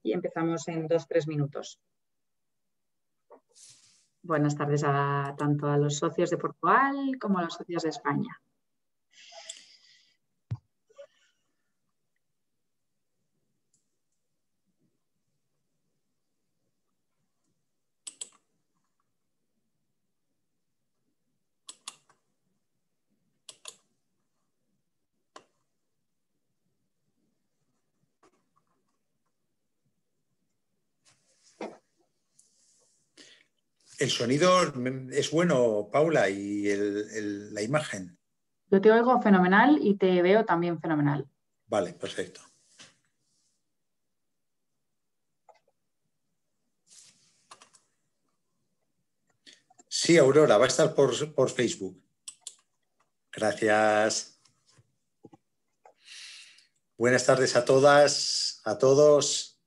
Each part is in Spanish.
y empezamos en 2-3 minutos. Buenas tardes tanto a los socios de Portugal como a los socios de España. El sonido es bueno, Paula, y la imagen. Yo te oigo fenomenal y te veo también fenomenal. Vale, perfecto. Sí, Aurora, va a estar por Facebook. Gracias. Buenas tardes a todas, a todos,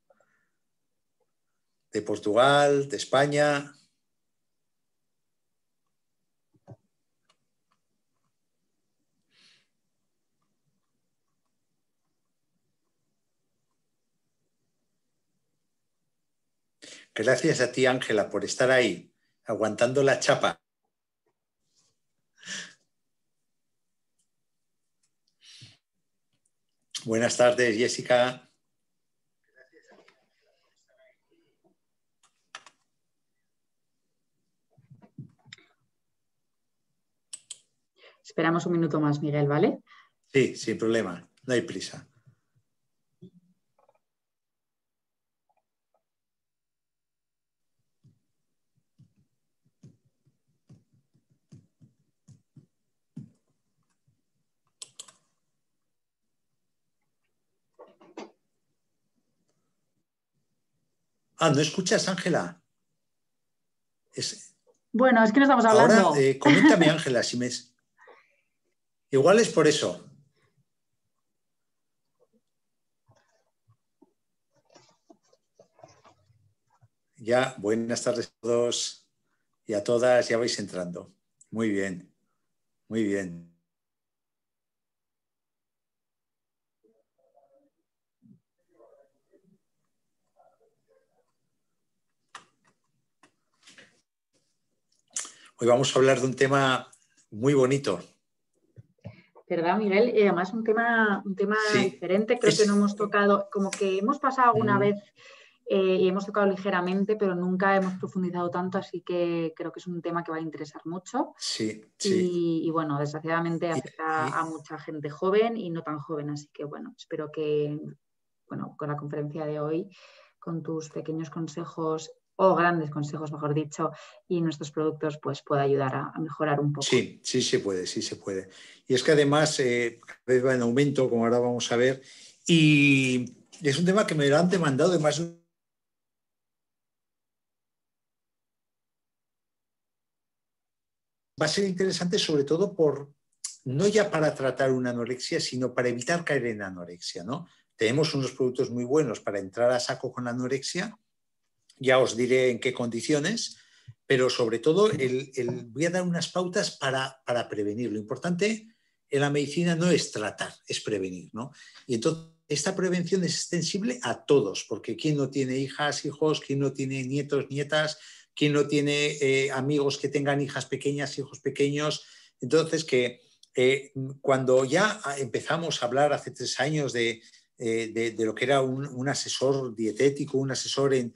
de Portugal, de España. Gracias a ti, Ángela, por estar ahí, aguantando la chapa. Buenas tardes, Jessica. Esperamos un minuto más, Miguel, ¿vale? Sí, sin problema, no hay prisa. Ah, ¿no escuchas, Ángela? Bueno, es que no estamos hablando. Ahora, coméntame, Ángela, si me... Igual es por eso. Ya, buenas tardes a todos y a todas, ya vais entrando. Muy bien, muy bien. Hoy vamos a hablar de un tema muy bonito. ¿Verdad, Miguel? Y además un tema Sí, diferente, creo que no hemos tocado, como que hemos pasado alguna vez y hemos tocado ligeramente, pero nunca hemos profundizado tanto, así que creo que es un tema que va a interesar mucho. Sí, sí. Y bueno, desgraciadamente afecta a mucha gente joven y no tan joven, así que bueno, espero que, bueno, con la conferencia de hoy, con tus pequeños consejos o grandes consejos, mejor dicho, y nuestros productos, pues pueda ayudar a mejorar un poco. Sí, sí se puede, sí se puede. Y es que además cada vez va en aumento, como ahora vamos a ver, y es un tema que me lo han demandado de más. Va a ser interesante sobre todo no ya para tratar una anorexia, sino para evitar caer en anorexia, ¿no? Tenemos unos productos muy buenos para entrar a saco con la anorexia, ya os diré en qué condiciones, pero sobre todo voy a dar unas pautas para prevenir. Lo importante en la medicina no es tratar, es prevenir, ¿no? Y entonces esta prevención es extensible a todos, porque ¿quién no tiene hijas, hijos? ¿Quién no tiene nietos, nietas? ¿Quién no tiene amigos que tengan hijas pequeñas, hijos pequeños? Entonces, cuando ya empezamos a hablar hace 3 años de lo que era un asesor dietético, un asesor en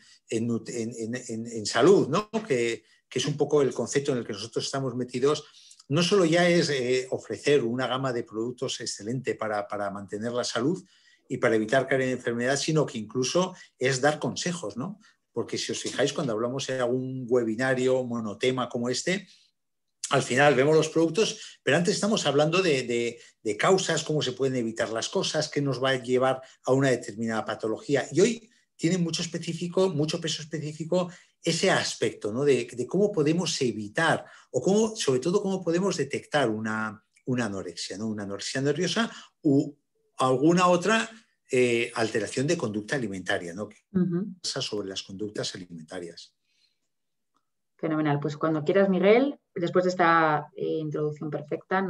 salud, ¿no? Que es un poco el concepto en el que nosotros estamos metidos, no solo ya es ofrecer una gama de productos excelente para mantener la salud y para evitar caer en enfermedad, sino que incluso es dar consejos, ¿no? Porque si os fijáis, cuando hablamos en algún webinario monotema como este, al final vemos los productos, pero antes estamos hablando de causas, cómo se pueden evitar las cosas, qué nos va a llevar a una determinada patología. Y hoy tiene mucho peso específico ese aspecto, ¿no? de cómo podemos evitar o sobre todo cómo podemos detectar una anorexia, ¿no? Una anorexia nerviosa u alguna otra alteración de conducta alimentaria, ¿no? Que pasa sobre las conductas alimentarias. Fenomenal. Pues cuando quieras, Miguel, después de esta introducción perfecta,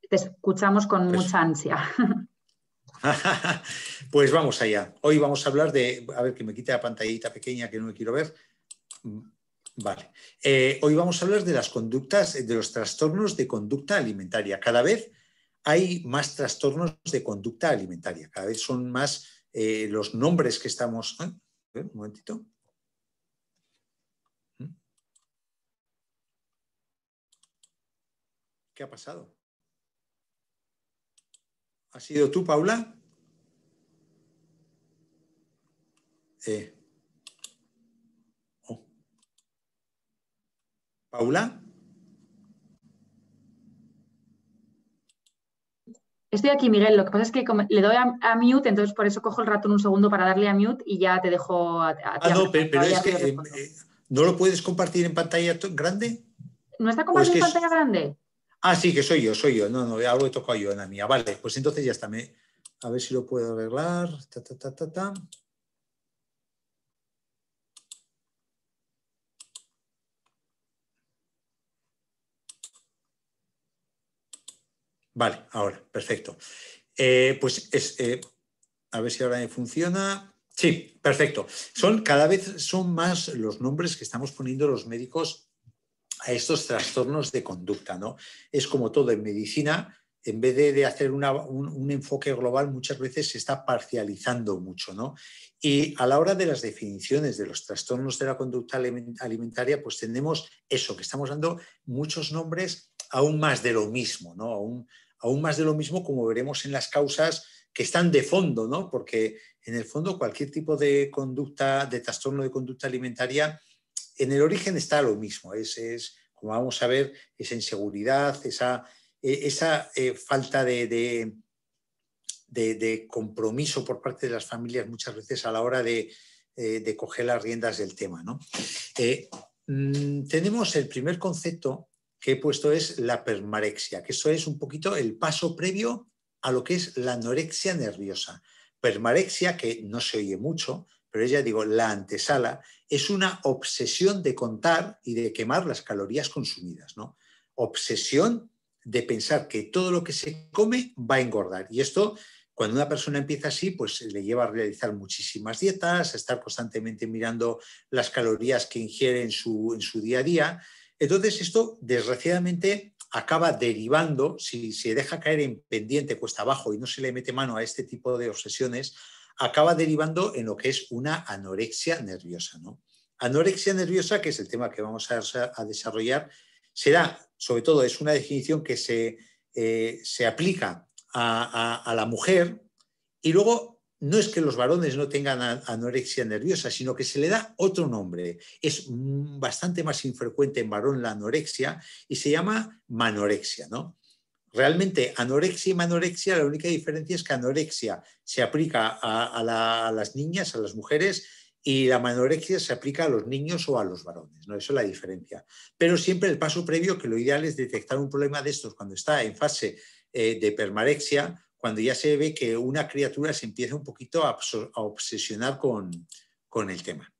te escuchamos con mucha ansia. Pues vamos allá. Hoy vamos a hablar de... A ver, que me quite la pantallita pequeña que no me quiero ver. Vale. Hoy vamos a hablar de las conductas, de los trastornos de conducta alimentaria. Cada vez hay más trastornos de conducta alimentaria. Cada vez son más los nombres que estamos... A ver, un momentito. ¿Qué ha pasado? ¿Has sido tú, Paula? Oh. ¿Paula? Estoy aquí, Miguel. Lo que pasa es que le doy a mute, entonces por eso cojo el ratón un segundo para darle a mute y ya te dejo a ti. No, pero es que ¿no lo puedes compartir en pantalla grande? ¿No está compartido en pantalla grande? Ah, sí, que soy yo. No, algo he tocado yo en la mía. Vale, pues entonces ya está. A ver si lo puedo arreglar. Vale, ahora, perfecto. A ver si ahora me funciona. Sí, perfecto. Cada vez son más los nombres que estamos poniendo los médicos a estos trastornos de conducta, ¿no? Es como todo en medicina, en vez de hacer un enfoque global, muchas veces se está parcializando mucho, ¿no? Y a la hora de las definiciones de los trastornos de la conducta alimentaria, pues tenemos eso, que estamos dando muchos nombres aún más de lo mismo, ¿no? Aún más de lo mismo, como veremos en las causas que están de fondo, ¿no? Porque en el fondo cualquier tipo de conducta, de trastorno de conducta alimentaria, en el origen está lo mismo, como vamos a ver, esa inseguridad, esa falta de compromiso por parte de las familias muchas veces a la hora de coger las riendas del tema, ¿no? Tenemos el primer concepto que he puesto, es la permarexia, que eso es un poquito el paso previo a lo que es la anorexia nerviosa. Permarexia, que no se oye mucho, pero ya digo, la antesala, es una obsesión de contar y de quemar las calorías consumidas, ¿no? Obsesión de pensar que todo lo que se come va a engordar. Y esto, cuando una persona empieza así, pues le lleva a realizar muchísimas dietas, a estar constantemente mirando las calorías que ingiere en su día a día. Entonces, esto, desgraciadamente, acaba derivando, si se deja caer en pendiente cuesta abajo y no se le mete mano a este tipo de obsesiones, acaba derivando en lo que es una anorexia nerviosa, ¿no? Anorexia nerviosa, que es el tema que vamos a desarrollar, será, sobre todo, es una definición que se aplica a la mujer, y luego no es que los varones no tengan anorexia nerviosa, sino que se le da otro nombre. Es bastante más infrecuente en varón la anorexia y se llama manorexia, ¿no? Realmente, anorexia y manorexia, la única diferencia es que anorexia se aplica a las niñas, a las mujeres, y la manorexia se aplica a los niños o a los varones, ¿no? Eso es la diferencia. Pero siempre el paso previo, que lo ideal es detectar un problema de estos cuando está en fase de permarexia, cuando ya se ve que una criatura se empieza un poquito a obsesionar con el tema.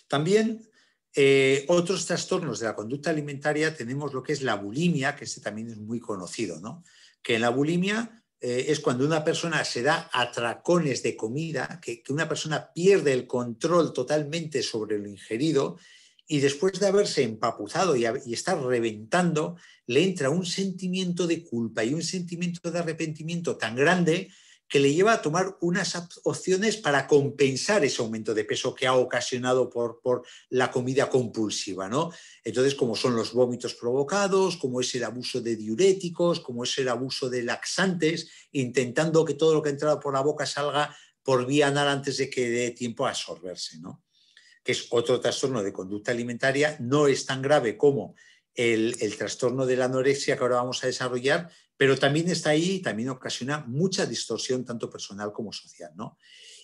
También otros trastornos de la conducta alimentaria tenemos lo que es la bulimia, que este también es muy conocido, ¿no? Que en la bulimia es cuando una persona se da atracones de comida, que una persona pierde el control totalmente sobre lo ingerido, y después de haberse empapuzado y estar reventando, le entra un sentimiento de culpa y un sentimiento de arrepentimiento tan grande que le lleva a tomar unas opciones para compensar ese aumento de peso que ha ocasionado por la comida compulsiva, ¿no? Entonces, como son los vómitos provocados, como es el abuso de diuréticos, como es el abuso de laxantes, intentando que todo lo que ha entrado por la boca salga por vía anal antes de que dé tiempo a absorberse, ¿no? Que es otro trastorno de conducta alimentaria, no es tan grave como el trastorno de la anorexia que ahora vamos a desarrollar, pero también está ahí y también ocasiona mucha distorsión tanto personal como social, ¿no?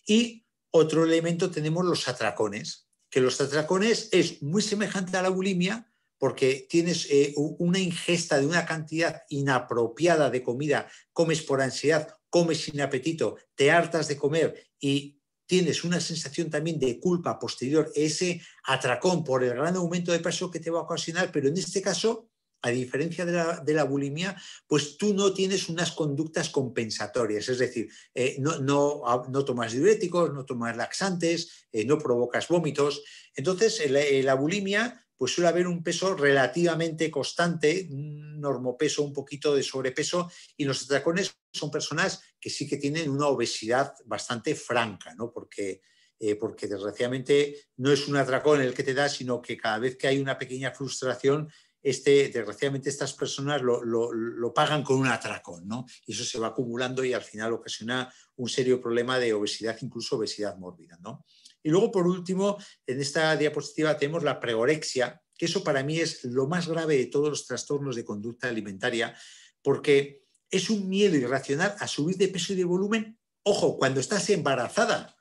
Y otro elemento tenemos los atracones, que los atracones es muy semejante a la bulimia porque tienes una ingesta de una cantidad inapropiada de comida, comes por ansiedad, comes sin apetito, te hartas de comer y tienes una sensación también de culpa posterior, ese atracón por el gran aumento de peso que te va a ocasionar, pero en este caso a diferencia de la bulimia, pues tú no tienes unas conductas compensatorias, es decir, no tomas diuréticos, no tomas laxantes, no provocas vómitos. Entonces, en la bulimia pues suele haber un peso relativamente constante, un normopeso, un poquito de sobrepeso, y los atracones son personas que sí que tienen una obesidad bastante franca, ¿no? Porque desgraciadamente no es un atracón el que te da, sino que cada vez que hay una pequeña frustración, desgraciadamente estas personas lo pagan con un atracón, ¿no? Y eso se va acumulando y al final ocasiona un serio problema de obesidad, incluso obesidad mórbida, ¿no? Y luego, por último, en esta diapositiva tenemos la pregorexia, que eso para mí es lo más grave de todos los trastornos de conducta alimentaria, porque es un miedo irracional a subir de peso y de volumen, ojo, cuando estás embarazada.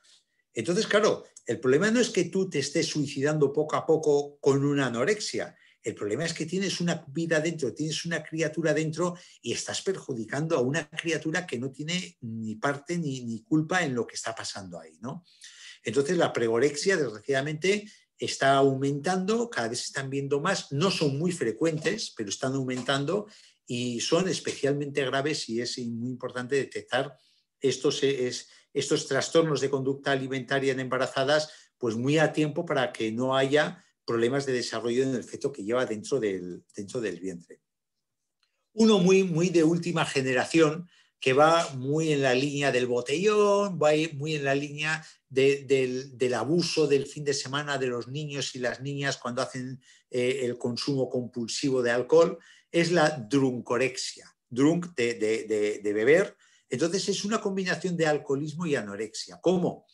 Entonces, claro, el problema no es que tú te estés suicidando poco a poco con una anorexia. El problema es que tienes una vida dentro, tienes una criatura dentro y estás perjudicando a una criatura que no tiene ni parte ni culpa en lo que está pasando ahí, ¿no? Entonces, la pregorexia, desgraciadamente, está aumentando, cada vez se están viendo más, no son muy frecuentes, pero están aumentando y son especialmente graves y es muy importante detectar estos trastornos de conducta alimentaria en embarazadas pues muy a tiempo para que no haya problemas de desarrollo en el feto que lleva dentro del vientre. Uno muy de última generación que va muy en la línea del botellón, va muy en la línea del abuso del fin de semana de los niños y las niñas cuando hacen el consumo compulsivo de alcohol, es la druncorexia, drunk de beber. Entonces es una combinación de alcoholismo y anorexia. ¿Cómo?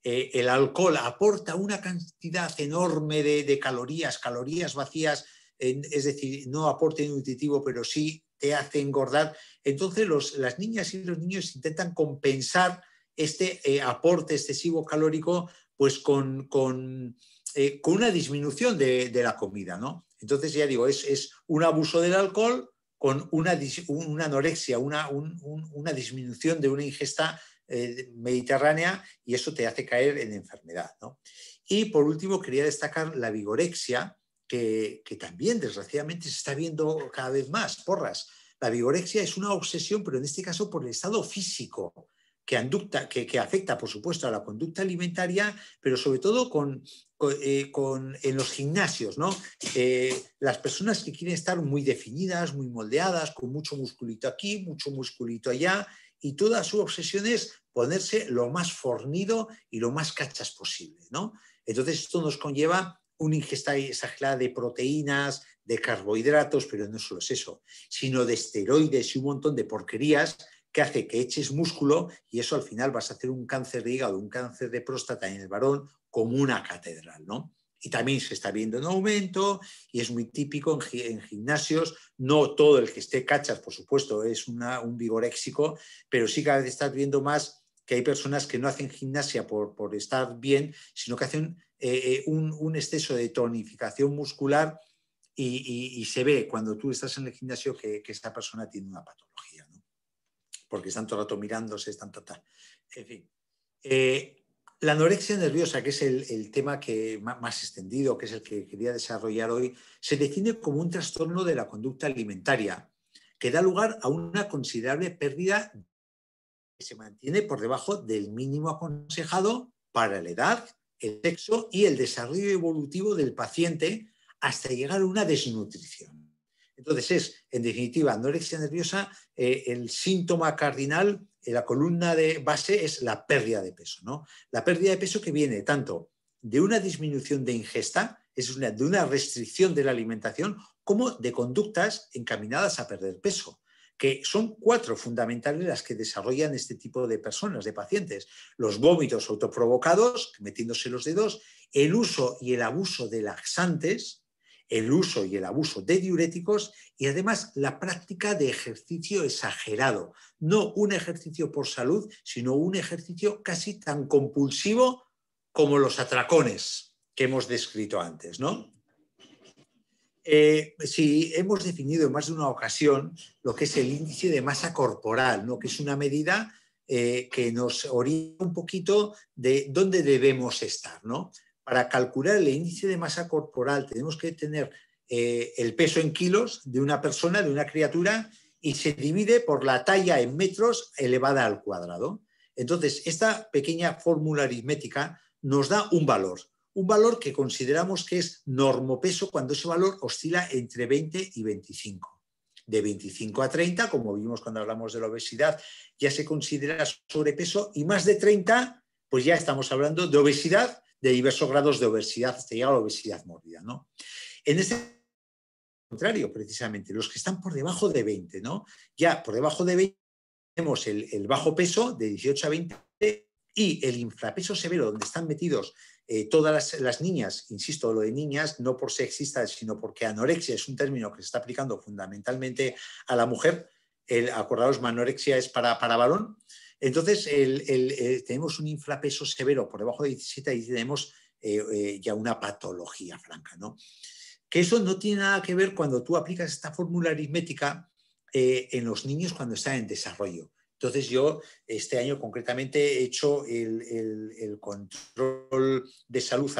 El alcohol aporta una cantidad enorme de calorías vacías, es decir, no aporte nutritivo, pero sí te hace engordar. Entonces las niñas y los niños intentan compensar este aporte excesivo calórico pues con una disminución de la comida, ¿no? Entonces, ya digo, es un abuso del alcohol con una anorexia, una disminución de una ingesta mediterránea, y eso te hace caer en enfermedad, ¿no? Y por último, quería destacar la vigorexia, que también desgraciadamente se está viendo cada vez más, porras. La vigorexia es una obsesión, pero en este caso por el estado físico, que afecta, por supuesto, a la conducta alimentaria, pero sobre todo en los gimnasios, ¿no? Las personas que quieren estar muy definidas, muy moldeadas, con mucho musculito aquí, mucho musculito allá, y toda su obsesión es ponerse lo más fornido y lo más cachas posible, ¿no? Entonces esto nos conlleva una ingesta exagerada de proteínas, de carbohidratos, pero no solo es eso, sino de esteroides y un montón de porquerías que hace que eches músculo y eso al final vas a hacer un cáncer de hígado, un cáncer de próstata en el varón como una catedral, ¿no? Y también se está viendo en aumento y es muy típico en gimnasios. No todo el que esté cachas, por supuesto, es un vigoréxico, pero sí cada vez estás viendo más que hay personas que no hacen gimnasia por estar bien, sino que hacen un exceso de tonificación muscular y se ve cuando tú estás en el gimnasio que esa persona tiene una patología, ¿no? Porque están todo el rato mirándose, están total. En fin. La anorexia nerviosa, que es el tema más extendido, que es el que quería desarrollar hoy, se define como un trastorno de la conducta alimentaria que da lugar a una considerable pérdida que se mantiene por debajo del mínimo aconsejado para la edad, el sexo y el desarrollo evolutivo del paciente hasta llegar a una desnutrición. Entonces es, en definitiva, anorexia nerviosa, el síntoma cardinal en la columna de base es la pérdida de peso, ¿no? La pérdida de peso que viene tanto de una disminución de ingesta, de una restricción de la alimentación, como de conductas encaminadas a perder peso, que son 4 fundamentales las que desarrollan este tipo de personas, de pacientes. Los vómitos autoprovocados, metiéndose los dedos, el uso y el abuso de laxantes, el uso y el abuso de diuréticos y además la práctica de ejercicio exagerado. No un ejercicio por salud, sino un ejercicio casi tan compulsivo como los atracones que hemos descrito antes, ¿no? Sí, hemos definido en más de una ocasión lo que es el índice de masa corporal, ¿no? Que es una medida que nos orienta un poquito de dónde debemos estar, ¿no? Para calcular el índice de masa corporal tenemos que tener el peso en kilos de una persona, de una criatura, y se divide por la talla en metros elevada al cuadrado. Entonces, esta pequeña fórmula aritmética nos da un valor que consideramos que es normopeso cuando ese valor oscila entre 20 y 25. De 25 a 30, como vimos cuando hablamos de la obesidad, ya se considera sobrepeso, y más de 30, pues ya estamos hablando de obesidad, de diversos grados de obesidad, hasta llegar a la obesidad mórbida, ¿no? En este contrario, precisamente, los que están por debajo de 20, ¿no? Ya por debajo de 20 tenemos el bajo peso de 18 a 20 y el infrapeso severo, donde están metidos todas las niñas, insisto, lo de niñas, no por sexista, sino porque anorexia es un término que se está aplicando fundamentalmente a la mujer. Acordaos, anorexia es para varón. Entonces, tenemos un infrapeso severo por debajo de 17 y tenemos ya una patología franca, ¿no? Que eso no tiene nada que ver cuando tú aplicas esta fórmula aritmética en los niños cuando están en desarrollo. Entonces yo este año concretamente he hecho el control de salud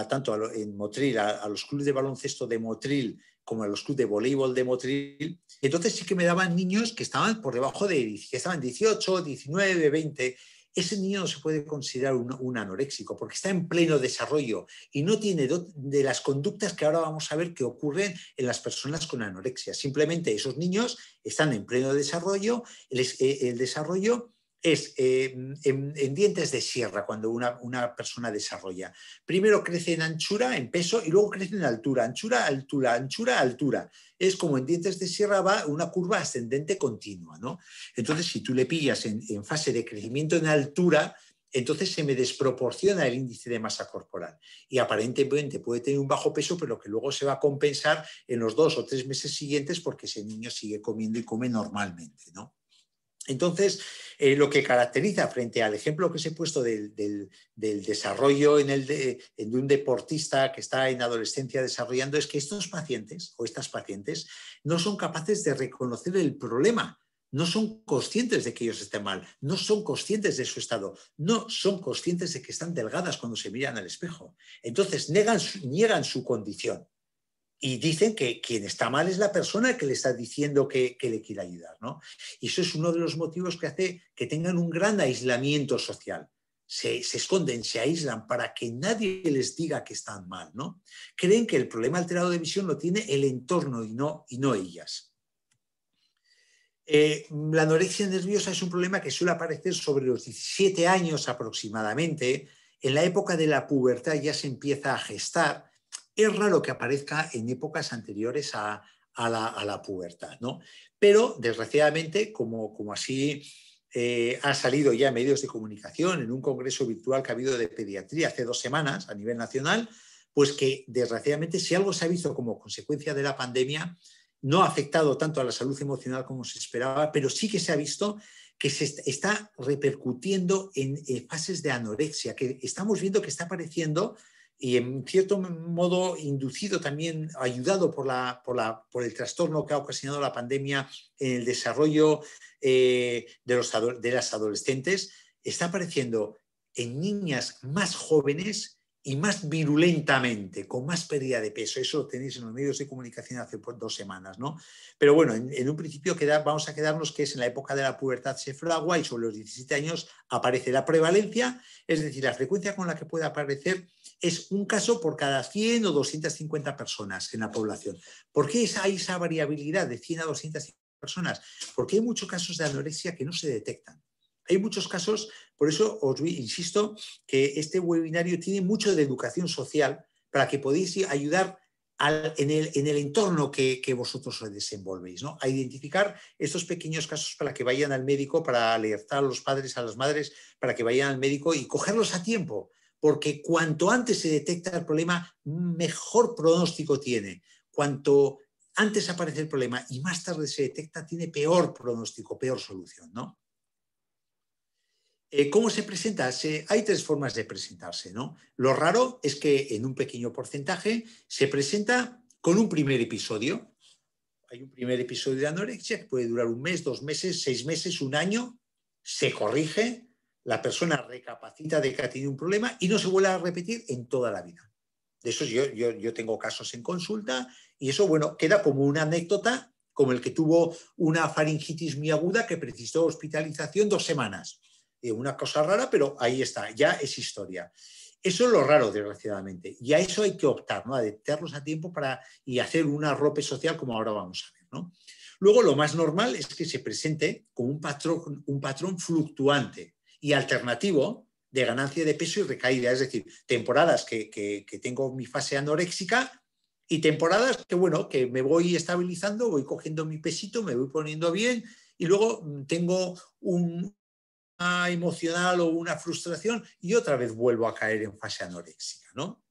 tanto en Motril, a los clubes de baloncesto de Motril como a los clubes de voleibol de Motril. Entonces sí que me daban niños que estaban por debajo que estaban 18, 19, 20. Ese niño no se puede considerar un anoréxico porque está en pleno desarrollo y no tiene de las conductas que ahora vamos a ver que ocurren en las personas con anorexia. Simplemente esos niños están en pleno desarrollo. El desarrollo es en dientes de sierra cuando una persona desarrolla. Primero crece en anchura, en peso, y luego crece en altura. Anchura, altura, anchura, altura. Es como en dientes de sierra va una curva ascendente continua, ¿no? Entonces, si tú le pillas en fase de crecimiento en altura, entonces se me desproporciona el índice de masa corporal. Y aparentemente puede tener un bajo peso, pero que luego se va a compensar en los 2 o 3 meses siguientes porque ese niño sigue comiendo y come normalmente, ¿no? Entonces, lo que caracteriza frente al ejemplo que os he puesto del desarrollo de un deportista que está en adolescencia desarrollando es que estos pacientes o estas pacientes no son capaces de reconocer el problema, no son conscientes de que ellos estén mal, no son conscientes de su estado, no son conscientes de que están delgadas cuando se miran al espejo. Entonces, niegan su condición. Y dicen que quien está mal es la persona que le está diciendo que le quiere ayudar, ¿no? Y eso es uno de los motivos que hace que tengan un gran aislamiento social. Se esconden, se aíslan para que nadie les diga que están mal, ¿no? Creen que el problema alterado de visión lo tiene el entorno y no ellas. La anorexia nerviosa es un problema que suele aparecer sobre los 17 años aproximadamente. En la época de la pubertad ya se empieza a gestar. Es raro que aparezca en épocas anteriores a la pubertad, ¿no? Pero, desgraciadamente, como así ha salido ya en medios de comunicación, en un congreso virtual que ha habido de pediatría hace 2 semanas a nivel nacional, pues que, desgraciadamente, si algo se ha visto como consecuencia de la pandemia, no ha afectado tanto a la salud emocional como se esperaba, pero sí que se ha visto que se está repercutiendo en fases de anorexia, que estamos viendo que está apareciendo y en cierto modo inducido también, ayudado por el trastorno que ha ocasionado la pandemia en el desarrollo de las adolescentes, está apareciendo en niñas más jóvenes y más virulentamente, con más pérdida de peso. Eso lo tenéis en los medios de comunicación hace 2 semanas, ¿no? Pero bueno, en un principio vamos a quedarnos que es en la época de la pubertad se fragua y sobre los 17 años aparece la prevalencia, es decir, la frecuencia con la que puede aparecer es un caso por cada 100 o 250 personas en la población. ¿Por qué hay esa variabilidad de 100 a 250 personas? Porque hay muchos casos de anorexia que no se detectan. Hay muchos casos, por eso os insisto que este webinario tiene mucho de educación social para que podáis ayudar en el entorno que vosotros os desenvolvéis, ¿no? A identificar estos pequeños casos para que vayan al médico, para alertar a los padres, a las madres, para que vayan al médico y cogerlos a tiempo. Porque cuanto antes se detecta el problema, mejor pronóstico tiene. Cuanto antes aparece el problema y más tarde se detecta, tiene peor pronóstico, peor solución, ¿no? ¿Cómo se presenta? Hay 3 formas de presentarse, ¿no? Lo raro es que en un pequeño porcentaje se presenta con un primer episodio. Hay un primer episodio de anorexia que puede durar 1 mes, 2 meses, 6 meses, 1 año. Se corrige, la persona recapacita de que ha tenido un problema y no se vuelve a repetir en toda la vida. De esos yo tengo casos en consulta y eso, bueno, queda como una anécdota, como el que tuvo una faringitis muy aguda que precisó hospitalización 2 semanas. Una cosa rara, pero ahí está, ya es historia. Eso es lo raro, desgraciadamente. Y a eso hay que optar, ¿no? A detectarlos a tiempo y hacer un arrope social como ahora vamos a ver, ¿no? Luego, lo más normal es que se presente como un patrón fluctuante y alternativo de ganancia de peso y recaída. Es decir, temporadas que tengo mi fase anoréxica y temporadas que, bueno, que me voy estabilizando, voy cogiendo mi pesito, me voy poniendo bien y luego tengo una emocional o una frustración y otra vez vuelvo a caer en fase anoréxica, ¿no?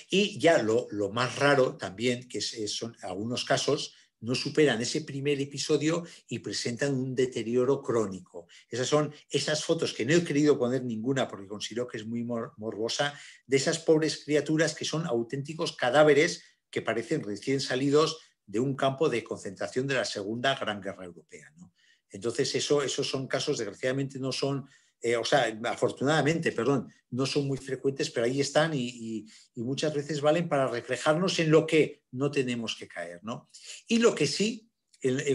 Y ya lo más raro también, que son algunos casos, no superan ese primer episodio y presentan un deterioro crónico. Esas son esas fotos que no he querido poner ninguna porque considero que es muy morbosa, de esas pobres criaturas que son auténticos cadáveres que parecen recién salidos de un campo de concentración de la Segunda Gran Guerra Europea, ¿no? Entonces, esos son casos, desgraciadamente no son, afortunadamente, perdón, no son muy frecuentes, pero ahí están y muchas veces valen para reflejarnos en lo que no tenemos que caer, ¿no? Y lo que sí,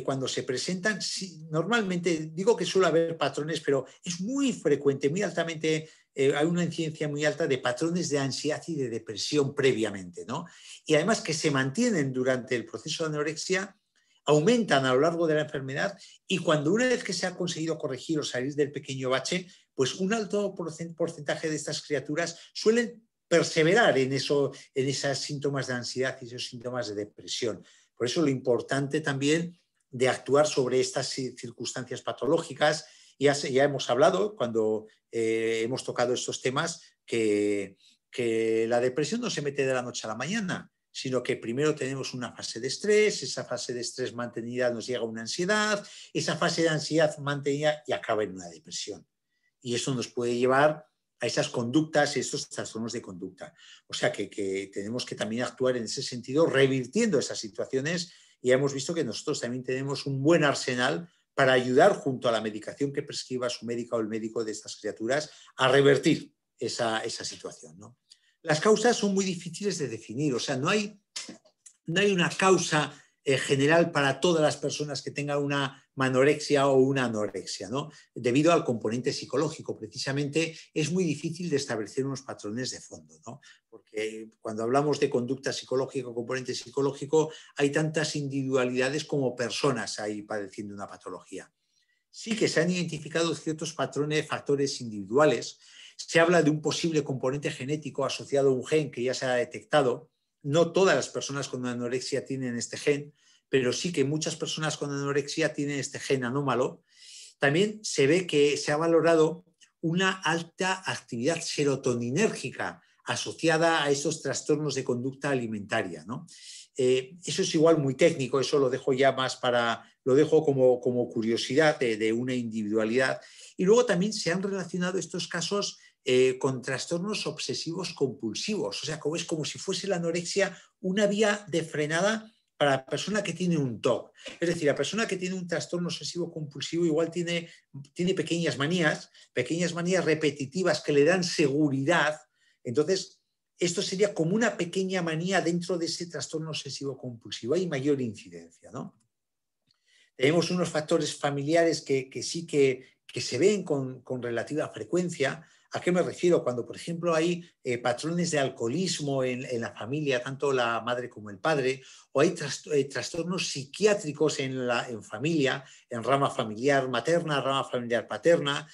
cuando se presentan, sí, normalmente digo que suele haber patrones, pero es muy frecuente, muy altamente, hay una incidencia muy alta de patrones de ansiedad y de depresión previamente, ¿no? Y además que se mantienen durante el proceso de anorexia, aumentan a lo largo de la enfermedad y cuando una vez que se ha conseguido corregir o salir del pequeño bache, pues un alto porcentaje de estas criaturas suelen perseverar en esos síntomas de ansiedad y esos síntomas de depresión. Por eso lo importante también de actuar sobre estas circunstancias patológicas. Ya hemos hablado cuando hemos tocado estos temas que la depresión no se mete de la noche a la mañana, sino que primero tenemos una fase de estrés, esa fase de estrés mantenida nos llega a una ansiedad, esa fase de ansiedad mantenida y acaba en una depresión. Y eso nos puede llevar a esas conductas, esos trastornos de conducta. O sea que tenemos que también actuar en ese sentido, revirtiendo esas situaciones. Y ya hemos visto que nosotros también tenemos un buen arsenal para ayudar junto a la medicación que prescriba su médica o el médico de estas criaturas a revertir esa situación, ¿no? Las causas son muy difíciles de definir, o sea, no hay una causa general para todas las personas que tengan una manorexia o una anorexia, ¿no? Debido al componente psicológico, precisamente es muy difícil de establecer unos patrones de fondo, ¿no? Porque cuando hablamos de conducta psicológica o componente psicológico, hay tantas individualidades como personas ahí padeciendo una patología. Sí que se han identificado ciertos patrones, factores individuales. Se habla de un posible componente genético asociado a un gen que ya se ha detectado. No todas las personas con anorexia tienen este gen, pero sí que muchas personas con anorexia tienen este gen anómalo. También se ve que se ha valorado una alta actividad serotoninérgica asociada a esos trastornos de conducta alimentaria, ¿no? Eso es igual muy técnico, eso lo dejo ya más lo dejo como curiosidad de una individualidad. Y luego también se han relacionado estos casos con trastornos obsesivos compulsivos, o sea, es como si fuese la anorexia una vía de frenada para la persona que tiene un TOC. Es decir, la persona que tiene un trastorno obsesivo compulsivo igual tiene pequeñas manías repetitivas que le dan seguridad. Entonces, esto sería como una pequeña manía dentro de ese trastorno obsesivo compulsivo. Hay mayor incidencia, ¿no? Tenemos unos factores familiares que sí que se ven con relativa frecuencia. ¿A qué me refiero? Cuando, por ejemplo, hay patrones de alcoholismo en la familia, tanto la madre como el padre, o hay trastornos psiquiátricos en familia, en rama familiar materna, rama familiar paterna,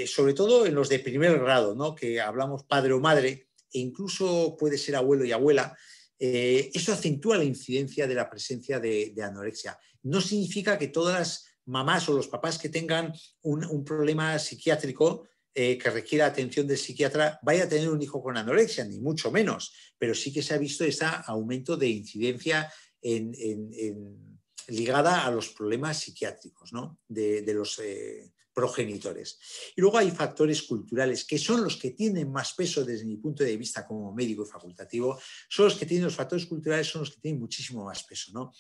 sobre todo en los de primer grado, ¿no? Que hablamos padre o madre, e incluso puede ser abuelo y abuela. Eso acentúa la incidencia de la presencia de anorexia. No significa que todas las mamás o los papás que tengan un problema psiquiátrico que requiera atención del psiquiatra vaya a tener un hijo con anorexia, ni mucho menos, pero sí que se ha visto ese aumento de incidencia ligada a los problemas psiquiátricos, ¿no? de los progenitores. Y luego hay factores culturales que son los que tienen más peso desde mi punto de vista como médico y facultativo, son los que tienen los factores culturales, son los que tienen muchísimo más peso, ¿no?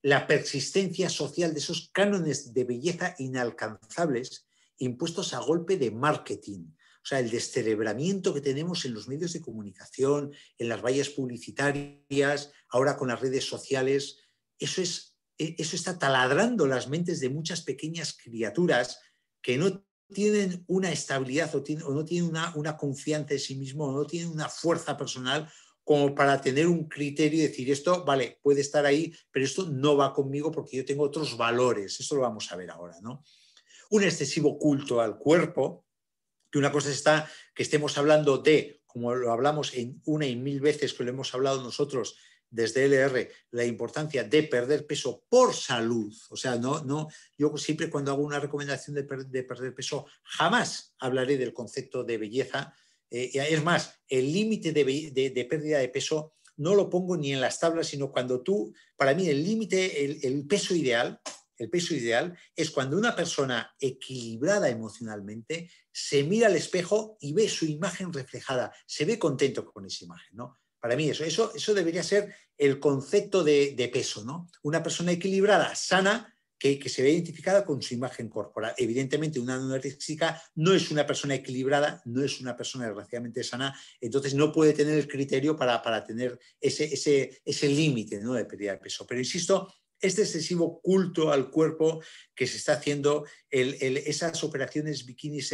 La persistencia social de esos cánones de belleza inalcanzables impuestos a golpe de marketing. O sea, el descerebramiento que tenemos en los medios de comunicación, en las vallas publicitarias, ahora con las redes sociales, eso está taladrando las mentes de muchas pequeñas criaturas que no tienen una estabilidad o no tienen una confianza en sí mismo, o no tienen una fuerza personal como para tener un criterio y decir esto, vale, puede estar ahí, pero esto no va conmigo porque yo tengo otros valores. Esto lo vamos a ver ahora, ¿no? Un excesivo culto al cuerpo, que una cosa está que estemos hablando de, como lo hablamos en una y mil veces que lo hemos hablado nosotros desde LR, la importancia de perder peso por salud. O sea, yo siempre cuando hago una recomendación de perder peso, jamás hablaré del concepto de belleza. Es más, el límite de pérdida de peso no lo pongo ni en las tablas, sino cuando para mí el límite, el peso ideal es cuando una persona equilibrada emocionalmente se mira al espejo y ve su imagen reflejada, se ve contento con esa imagen, ¿no? Para mí eso debería ser el concepto de peso, ¿no? Una persona equilibrada, sana, que se ve identificada con su imagen corporal. Evidentemente, una anoréxica no es una persona equilibrada, no es una persona desgraciadamente sana, entonces no puede tener el criterio para tener ese límite, ¿no?, de pérdida de peso. Pero insisto, este excesivo culto al cuerpo que se está haciendo, esas operaciones bikinis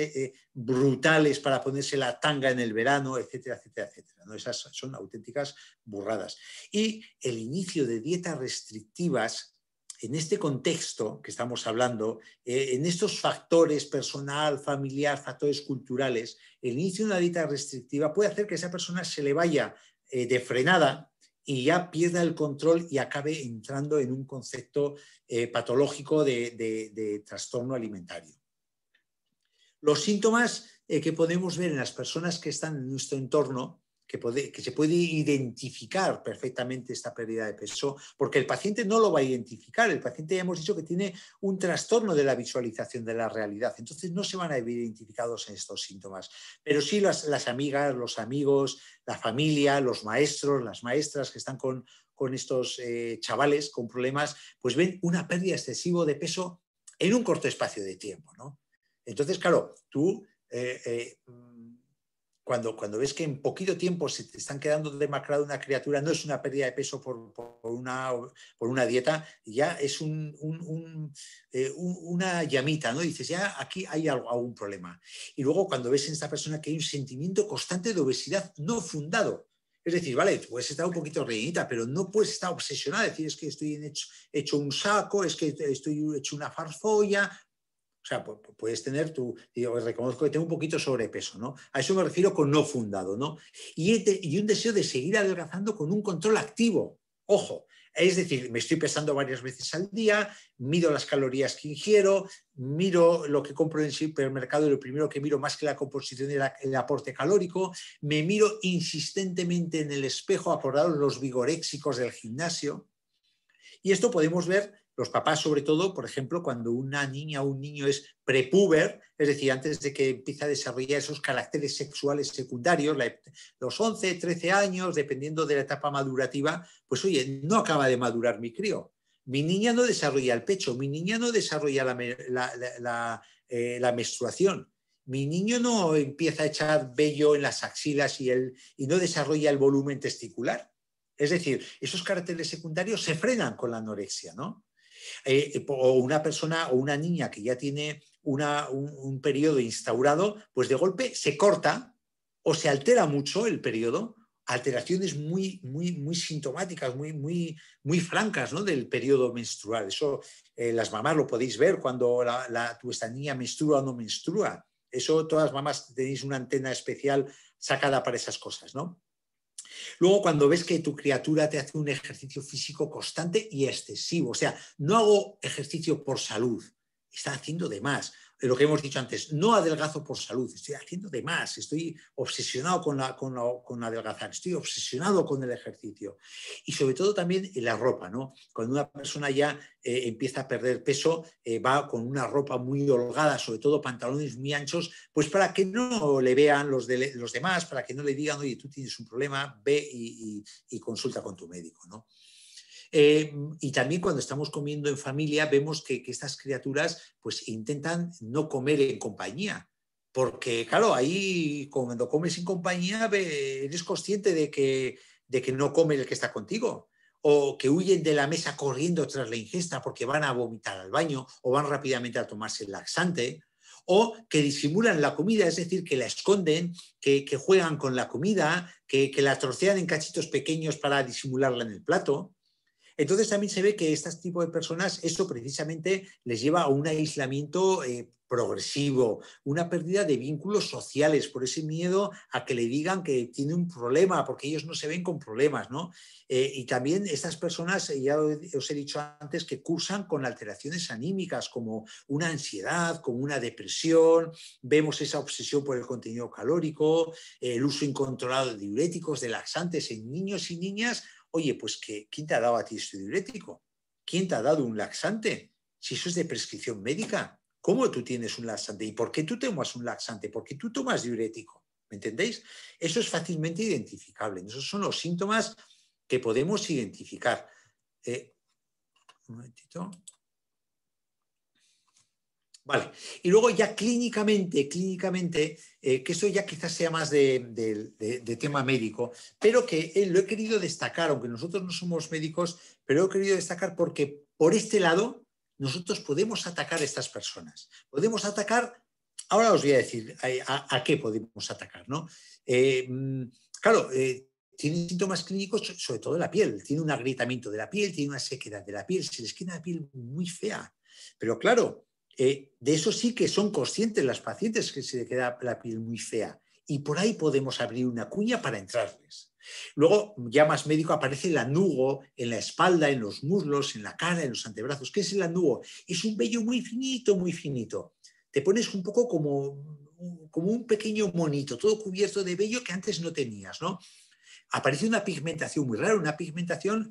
brutales para ponerse la tanga en el verano, etcétera, etcétera, etcétera, ¿no? Esas son auténticas burradas. Y el inicio de dietas restrictivas en este contexto que estamos hablando, en estos factores personal, familiar, factores culturales, el inicio de una dieta restrictiva puede hacer que esa persona se le vaya de frenada y ya pierda el control y acabe entrando en un concepto patológico de trastorno alimentario. Los síntomas que podemos ver en las personas que están en nuestro entorno, que se puede identificar perfectamente esta pérdida de peso, porque el paciente no lo va a identificar. El paciente ya hemos dicho que tiene un trastorno de la visualización de la realidad, entonces no se van a ver identificados en estos síntomas. Pero sí las amigas, los amigos, la familia, los maestros, las maestras que están con estos chavales con problemas, pues ven una pérdida excesiva de peso en un corto espacio de tiempo, ¿no? Entonces, claro, tú cuando ves que en poquito tiempo se te están quedando demacrada una criatura, no es una pérdida de peso por una dieta, ya es una llamita, ¿no? Dices, ya aquí hay algún problema. Y luego cuando ves en esta persona que hay un sentimiento constante de obesidad no fundado. Es decir, vale, puedes estar un poquito rellenita, pero no puedes estar obsesionada, decir, es que estoy hecho un saco, es que estoy hecho una farfolla. O sea, puedes tener digo, reconozco que tengo un poquito sobrepeso, ¿no? A eso me refiero con no fundado, ¿no? Y un deseo de seguir adelgazando con un control activo. Ojo, es decir, me estoy pesando varias veces al día, miro las calorías que ingiero, miro lo que compro en el supermercado y lo primero que miro más que la composición es el aporte calórico, me miro insistentemente en el espejo, acordados los vigoréxicos del gimnasio. Y esto podemos ver los papás, sobre todo, por ejemplo, cuando una niña o un niño es prepúber, es decir, antes de que empiece a desarrollar esos caracteres sexuales secundarios, los 11, 13 años, dependiendo de la etapa madurativa, pues oye, no acaba de madurar mi crío. Mi niña no desarrolla el pecho, mi niña no desarrolla la menstruación. Mi niño no empieza a echar vello en las axilas y no desarrolla el volumen testicular. Es decir, esos caracteres secundarios se frenan con la anorexia, ¿no? O una persona o una niña que ya tiene un periodo instaurado, pues de golpe se corta o se altera mucho el periodo, alteraciones muy, muy, muy sintomáticas, muy, muy, muy francas, ¿no?, del periodo menstrual. Eso las mamás lo podéis ver cuando vuestra niña menstrua o no menstrua. Eso todas las mamás tenéis una antena especial sacada para esas cosas, ¿no? Luego, cuando ves que tu criatura te hace un ejercicio físico constante y excesivo, o sea, no hago ejercicio por salud, está haciendo de más. Lo que hemos dicho antes, no adelgazo por salud, estoy haciendo de más, estoy obsesionado con adelgazar, estoy obsesionado con el ejercicio. Y sobre todo también en la ropa, ¿no? Cuando una persona ya empieza a perder peso, va con una ropa muy holgada, sobre todo pantalones muy anchos, pues para que no le vean los demás, para que no le digan, oye, tú tienes un problema, ve y consulta con tu médico, ¿no? Y también cuando estamos comiendo en familia vemos que estas criaturas pues intentan no comer en compañía. Porque, claro, ahí cuando comes sin compañía eres consciente de que no come el que está contigo, o que huyen de la mesa corriendo tras la ingesta porque van a vomitar al baño o van rápidamente a tomarse el laxante, o que disimulan la comida, es decir, que la esconden, que juegan con la comida, que la trocean en cachitos pequeños para disimularla en el plato. Entonces también se ve que este tipo de personas, eso precisamente les lleva a un aislamiento progresivo, una pérdida de vínculos sociales por ese miedo a que le digan que tiene un problema, porque ellos no se ven con problemas, ¿no? Y también estas personas, ya os he dicho antes, que cursan con alteraciones anímicas como una ansiedad, como una depresión, vemos esa obsesión por el contenido calórico, el uso incontrolado de diuréticos, de laxantes en niños y niñas. Oye, pues ¿quién te ha dado a ti este diurético? ¿Quién te ha dado un laxante? Si eso es de prescripción médica, ¿cómo tú tienes un laxante? ¿Y por qué tú tomas un laxante? ¿Por qué tú tomas diurético? ¿Me entendéis? Eso es fácilmente identificable. Esos son los síntomas que podemos identificar. Un momentito. Vale, y luego ya clínicamente, que esto ya quizás sea más de tema médico, pero que lo he querido destacar, aunque nosotros no somos médicos, pero he querido destacar porque por este lado nosotros podemos atacar a estas personas. Podemos atacar, ahora os voy a decir a qué podemos atacar, ¿no? Claro, tienen síntomas clínicos, sobre todo de la piel, tiene un agrietamiento de la piel, tiene una sequedad de la piel, se les queda la piel muy fea, pero claro, de eso sí que son conscientes las pacientes que se le queda la piel muy fea y por ahí podemos abrir una cuña para entrarles. Luego, ya más médico, aparece el anugo en la espalda, en los muslos, en la cara, en los antebrazos. ¿Qué es el anugo? Es un vello muy finito, muy finito. Te pones un poco como un pequeño monito, todo cubierto de vello que antes no tenías, ¿no? Aparece una pigmentación muy rara, una pigmentación,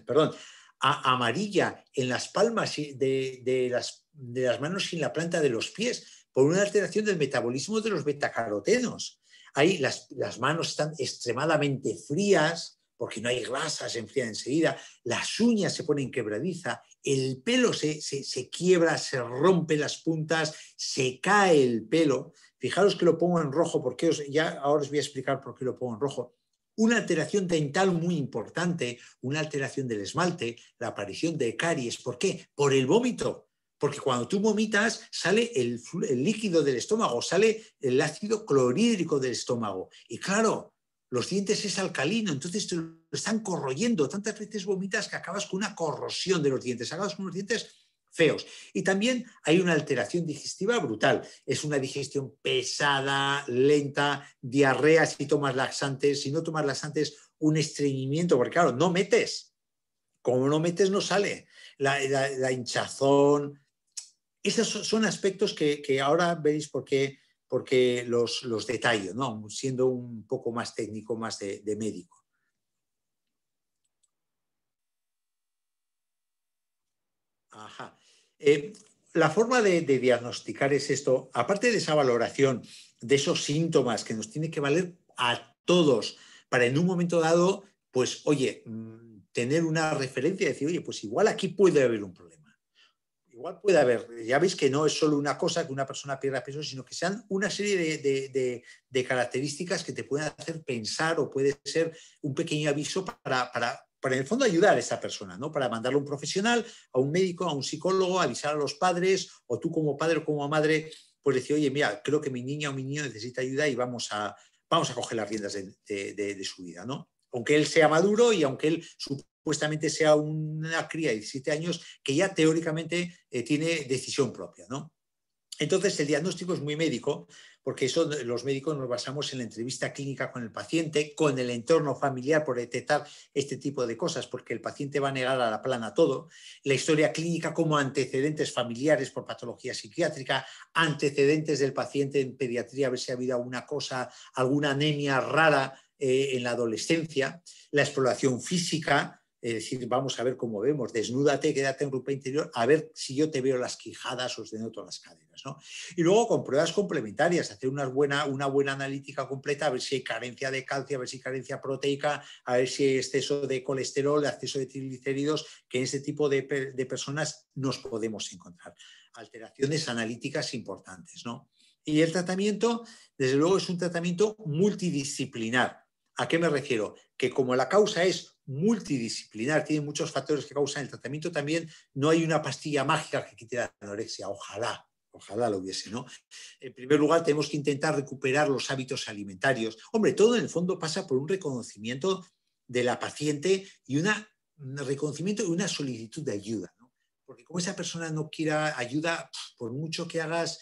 perdón, amarilla en las palmas de las manos y en la planta de los pies por una alteración del metabolismo de los betacarotenos. Ahí las manos están extremadamente frías porque no hay grasa, se enfrían enseguida, las uñas se ponen quebradiza, el pelo se quiebra, se rompe las puntas, se cae el pelo. Fijaros que lo pongo en rojo porque ya ahora os voy a explicar por qué lo pongo en rojo. Una alteración dental muy importante, una alteración del esmalte, la aparición de caries. ¿Por qué? Por el vómito. Porque cuando tú vomitas sale el líquido del estómago, sale el ácido clorhídrico del estómago. Y claro, los dientes es alcalino, entonces te lo están corroyendo. Tantas veces vomitas que acabas con una corrosión de los dientes, acabas con unos dientes feos. Y también hay una alteración digestiva brutal. Es una digestión pesada, lenta, diarrea si tomas laxantes, si no tomas laxantes, un estreñimiento, porque claro, no metes. Como no metes, no sale. La hinchazón. Esos son aspectos que ahora veréis porque los detallo, ¿no? Siendo un poco más técnico, más de médico. Ajá. La forma de diagnosticar es esto, aparte de esa valoración, de esos síntomas que nos tiene que valer a todos para en un momento dado, pues, oye, tener una referencia y decir, oye, pues igual aquí puede haber un problema. Igual puede haber, ya veis que no es solo una cosa que una persona pierda peso, sino que sean una serie de características que te pueden hacer pensar o puede ser un pequeño aviso para en el fondo ayudar a esa persona, ¿no? Para mandarle a un profesional, a un médico, a un psicólogo, avisar a los padres o tú como padre o como madre, pues decir, oye, mira, creo que mi niña o mi niño necesita ayuda y vamos a coger las riendas de su vida, ¿no? Aunque él sea maduro y aunque él supuestamente sea una cría de 17 años que ya teóricamente tiene decisión propia, ¿no? Entonces, el diagnóstico es muy médico, porque eso los médicos nos basamos en la entrevista clínica con el paciente, con el entorno familiar por detectar este tipo de cosas, porque el paciente va a negar a la plana todo. La historia clínica como antecedentes familiares por patología psiquiátrica, antecedentes del paciente en pediatría, a ver si ha habido alguna cosa, alguna anemia rara en la adolescencia, la exploración física. Es decir, vamos a ver cómo vemos, desnúdate, quédate en ropa interior, a ver si yo te veo las quijadas o os denoto las caderas, ¿no? Y luego con pruebas complementarias, hacer una buena analítica completa, a ver si hay carencia de calcio, a ver si hay carencia proteica, a ver si hay exceso de colesterol, exceso de triglicéridos, que en ese tipo de personas nos podemos encontrar. Alteraciones analíticas importantes, ¿no? Y el tratamiento, desde luego, es un tratamiento multidisciplinar. ¿A qué me refiero? Que como la causa es multidisciplinar, tiene muchos factores que causan el tratamiento, también no hay una pastilla mágica que quite la anorexia. Ojalá lo hubiese, ¿no? En primer lugar, tenemos que intentar recuperar los hábitos alimentarios. Hombre, todo en el fondo pasa por un reconocimiento de la paciente y un reconocimiento y una solicitud de ayuda, ¿no? Porque como esa persona no quiera ayuda, por mucho que hagas,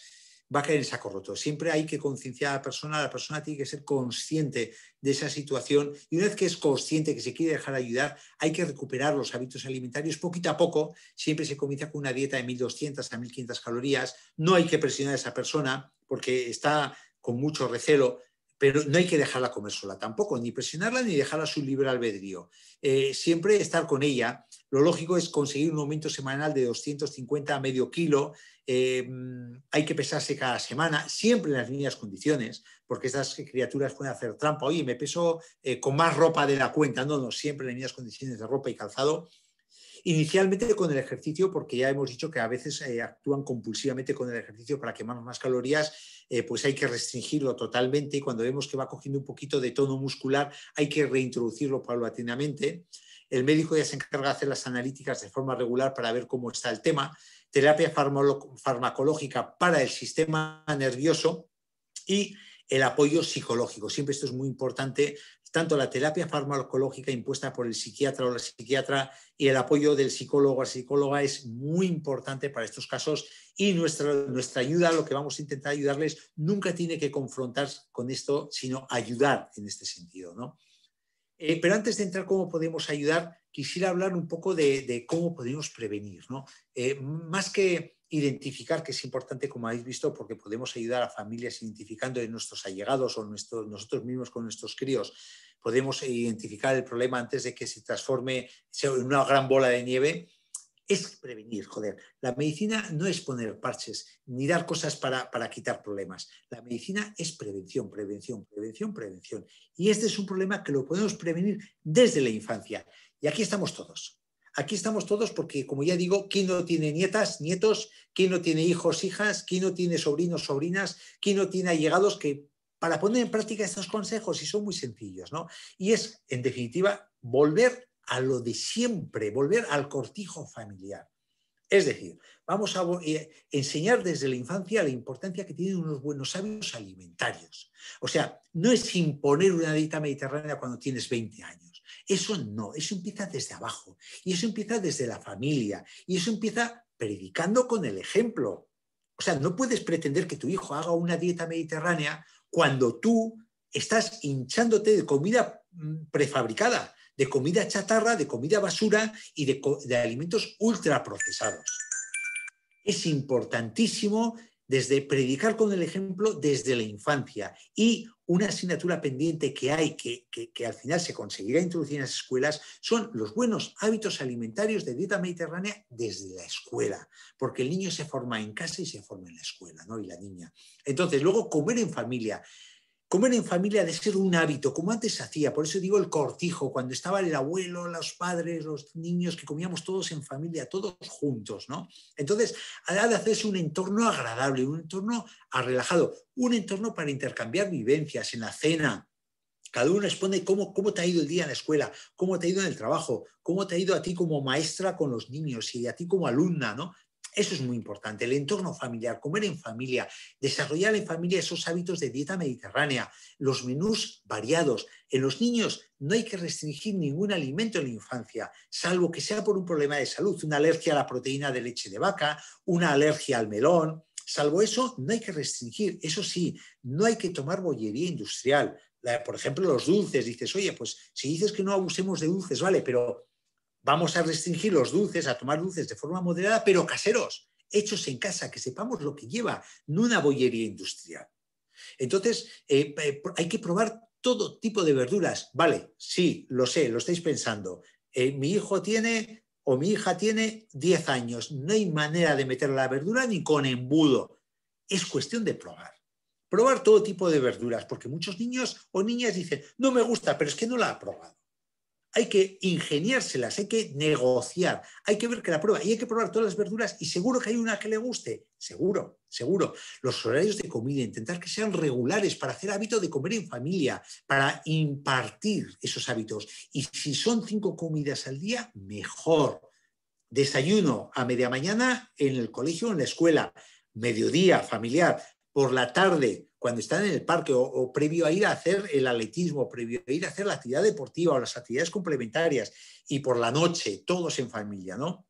va a caer en saco roto. Siempre hay que concienciar a la persona tiene que ser consciente de esa situación y una vez que es consciente que se quiere dejar ayudar, hay que recuperar los hábitos alimentarios poquito a poco. Siempre se comienza con una dieta de 1.200 a 1.500 calorías. No hay que presionar a esa persona porque está con mucho recelo, pero no hay que dejarla comer sola tampoco, ni presionarla ni dejarla a su libre albedrío. Siempre estar con ella. Lo lógico es conseguir un aumento semanal de 250 a medio kilo. Hay que pesarse cada semana, siempre en las mismas condiciones, porque estas criaturas pueden hacer trampa. Oye, me peso con más ropa de la cuenta. No, siempre en las mismas condiciones de ropa y calzado. Inicialmente con el ejercicio, porque ya hemos dicho que a veces actúan compulsivamente con el ejercicio para quemar más calorías, pues hay que restringirlo totalmente y cuando vemos que va cogiendo un poquito de tono muscular hay que reintroducirlo paulatinamente. El médico ya se encarga de hacer las analíticas de forma regular para ver cómo está el tema. Terapia farmacológica para el sistema nervioso y el apoyo psicológico. Siempre esto es muy importante, tanto la terapia farmacológica impuesta por el psiquiatra o la psiquiatra y el apoyo del psicólogo o la psicóloga es muy importante para estos casos y nuestra ayuda, lo que vamos a intentar ayudarles, nunca tiene que confrontar con esto, sino ayudar en este sentido, ¿no? Pero antes de entrar cómo podemos ayudar, quisiera hablar un poco de cómo podemos prevenir, ¿no? Más que identificar, que es importante, como habéis visto, porque podemos ayudar a familias identificando en nuestros allegados o nosotros mismos con nuestros críos, podemos identificar el problema antes de que se transforme en una gran bola de nieve. Es prevenir, joder. La medicina no es poner parches ni dar cosas para quitar problemas. La medicina es prevención, prevención, prevención, prevención. Y este es un problema que lo podemos prevenir desde la infancia. Y aquí estamos todos. Aquí estamos todos porque, como ya digo, ¿quién no tiene nietas, nietos? ¿Quién no tiene hijos, hijas? ¿Quién no tiene sobrinos, sobrinas? ¿Quién no tiene allegados que para poner en práctica estos consejos? Y son muy sencillos, ¿no? Y es, en definitiva, volver a lo de siempre, volver al cortijo familiar. Es decir, vamos a enseñar desde la infancia la importancia que tienen unos buenos hábitos alimentarios. O sea, no es imponer una dieta mediterránea cuando tienes 20 años. Eso no, eso empieza desde abajo. Y eso empieza desde la familia. Y eso empieza predicando con el ejemplo. O sea, no puedes pretender que tu hijo haga una dieta mediterránea cuando tú estás hinchándote de comida prefabricada, de comida chatarra, de comida basura y de alimentos ultraprocesados. Es importantísimo desde predicar con el ejemplo desde la infancia y una asignatura pendiente que hay, que al final se conseguirá introducir en las escuelas, son los buenos hábitos alimentarios de dieta mediterránea desde la escuela, porque el niño se forma en casa y se forma en la escuela, ¿no? Y la niña. Entonces, luego comer en familia. Comer en familia ha de ser un hábito, como antes se hacía, por eso digo el cortijo, cuando estaba el abuelo, los padres, los niños, que comíamos todos en familia, todos juntos, ¿no? Entonces, ha de hacerse un entorno agradable, un entorno relajado, un entorno para intercambiar vivencias en la cena. Cada uno expone cómo te ha ido el día en la escuela, cómo te ha ido en el trabajo, cómo te ha ido a ti como maestra con los niños y a ti como alumna, ¿no? Eso es muy importante, el entorno familiar, comer en familia, desarrollar en familia esos hábitos de dieta mediterránea, los menús variados. En los niños no hay que restringir ningún alimento en la infancia, salvo que sea por un problema de salud, una alergia a la proteína de leche de vaca, una alergia al melón. Salvo eso, no hay que restringir. Eso sí, no hay que tomar bollería industrial. Por ejemplo, los dulces. Dices, oye, pues si dices que no abusemos de dulces, vale, pero vamos a restringir los dulces, a tomar dulces de forma moderada, pero caseros, hechos en casa, que sepamos lo que lleva, no una bollería industrial. Entonces, hay que probar todo tipo de verduras. Vale, sí, lo sé, lo estáis pensando. Mi hijo tiene o mi hija tiene 10 años. No hay manera de meter la verdura ni con embudo. Es cuestión de probar. Probar todo tipo de verduras, porque muchos niños o niñas dicen, no me gusta, pero es que no la ha probado. hay que ingeniárselas, hay que negociar, hay que ver que la prueba, y hay que probar todas las verduras y seguro que hay una que le guste, seguro, seguro. Los horarios de comida, intentar que sean regulares para hacer hábito de comer en familia, para impartir esos hábitos. Y si son 5 comidas al día, mejor. Desayuno a media mañana en el colegio o en la escuela, mediodía familiar, por la tarde cuando están en el parque o previo a ir a hacer el atletismo, previo a ir a hacer la actividad deportiva o las actividades complementarias, y por la noche todos en familia, ¿no?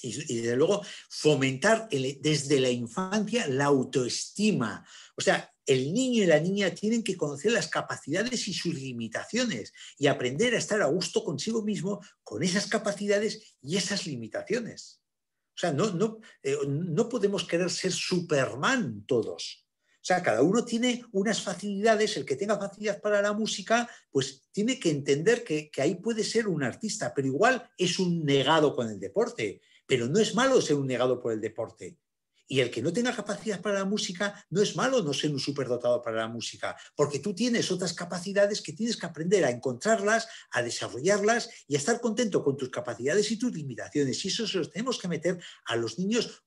Y desde luego fomentar desde la infancia la autoestima. O sea, el niño y la niña tienen que conocer las capacidades y sus limitaciones y aprender a estar a gusto consigo mismo con esas capacidades y esas limitaciones. O sea, no podemos querer ser Superman todos. O sea, cada uno tiene unas facilidades. El que tenga facilidad para la música, pues tiene que entender que ahí puede ser un artista, pero igual es un negado con el deporte. Pero no es malo ser un negado por el deporte. Y el que no tenga capacidad para la música, no es malo no ser un superdotado para la música, porque tú tienes otras capacidades que tienes que aprender a encontrarlas, a desarrollarlas y a estar contento con tus capacidades y tus limitaciones. Y eso se los tenemos que meter a los niños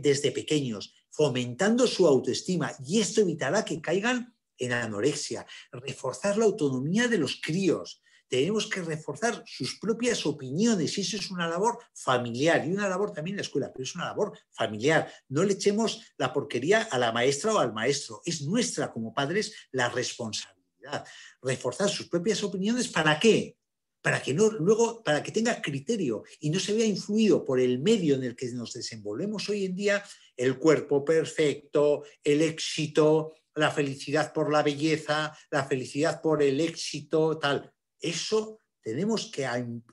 desde pequeños, fomentando su autoestima. Y esto evitará que caigan en anorexia. Reforzar la autonomía de los críos. Tenemos que reforzar sus propias opiniones y eso es una labor familiar y una labor también en la escuela, pero es una labor familiar. No le echemos la porquería a la maestra o al maestro. Es nuestra como padres la responsabilidad. Reforzar sus propias opiniones, ¿para qué? Para que tenga criterio y no se vea influido por el medio en el que nos desenvolvemos hoy en día, el cuerpo perfecto, el éxito, la felicidad por la belleza, la felicidad por el éxito, tal. Eso tenemos que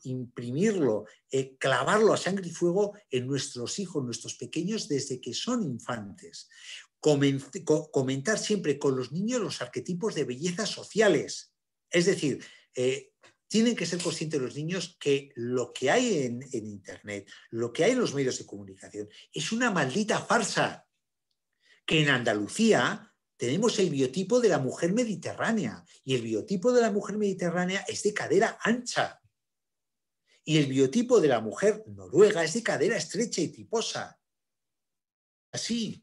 imprimirlo, clavarlo a sangre y fuego en nuestros hijos, nuestros pequeños, desde que son infantes. Comentar siempre con los niños los arquetipos de belleza sociales. Es decir, tienen que ser conscientes los niños que lo que hay en Internet, lo que hay en los medios de comunicación, es una maldita farsa. Que en Andalucía tenemos el biotipo de la mujer mediterránea y el biotipo de la mujer mediterránea es de cadera ancha y el biotipo de la mujer noruega es de cadera estrecha y tiposa. Así.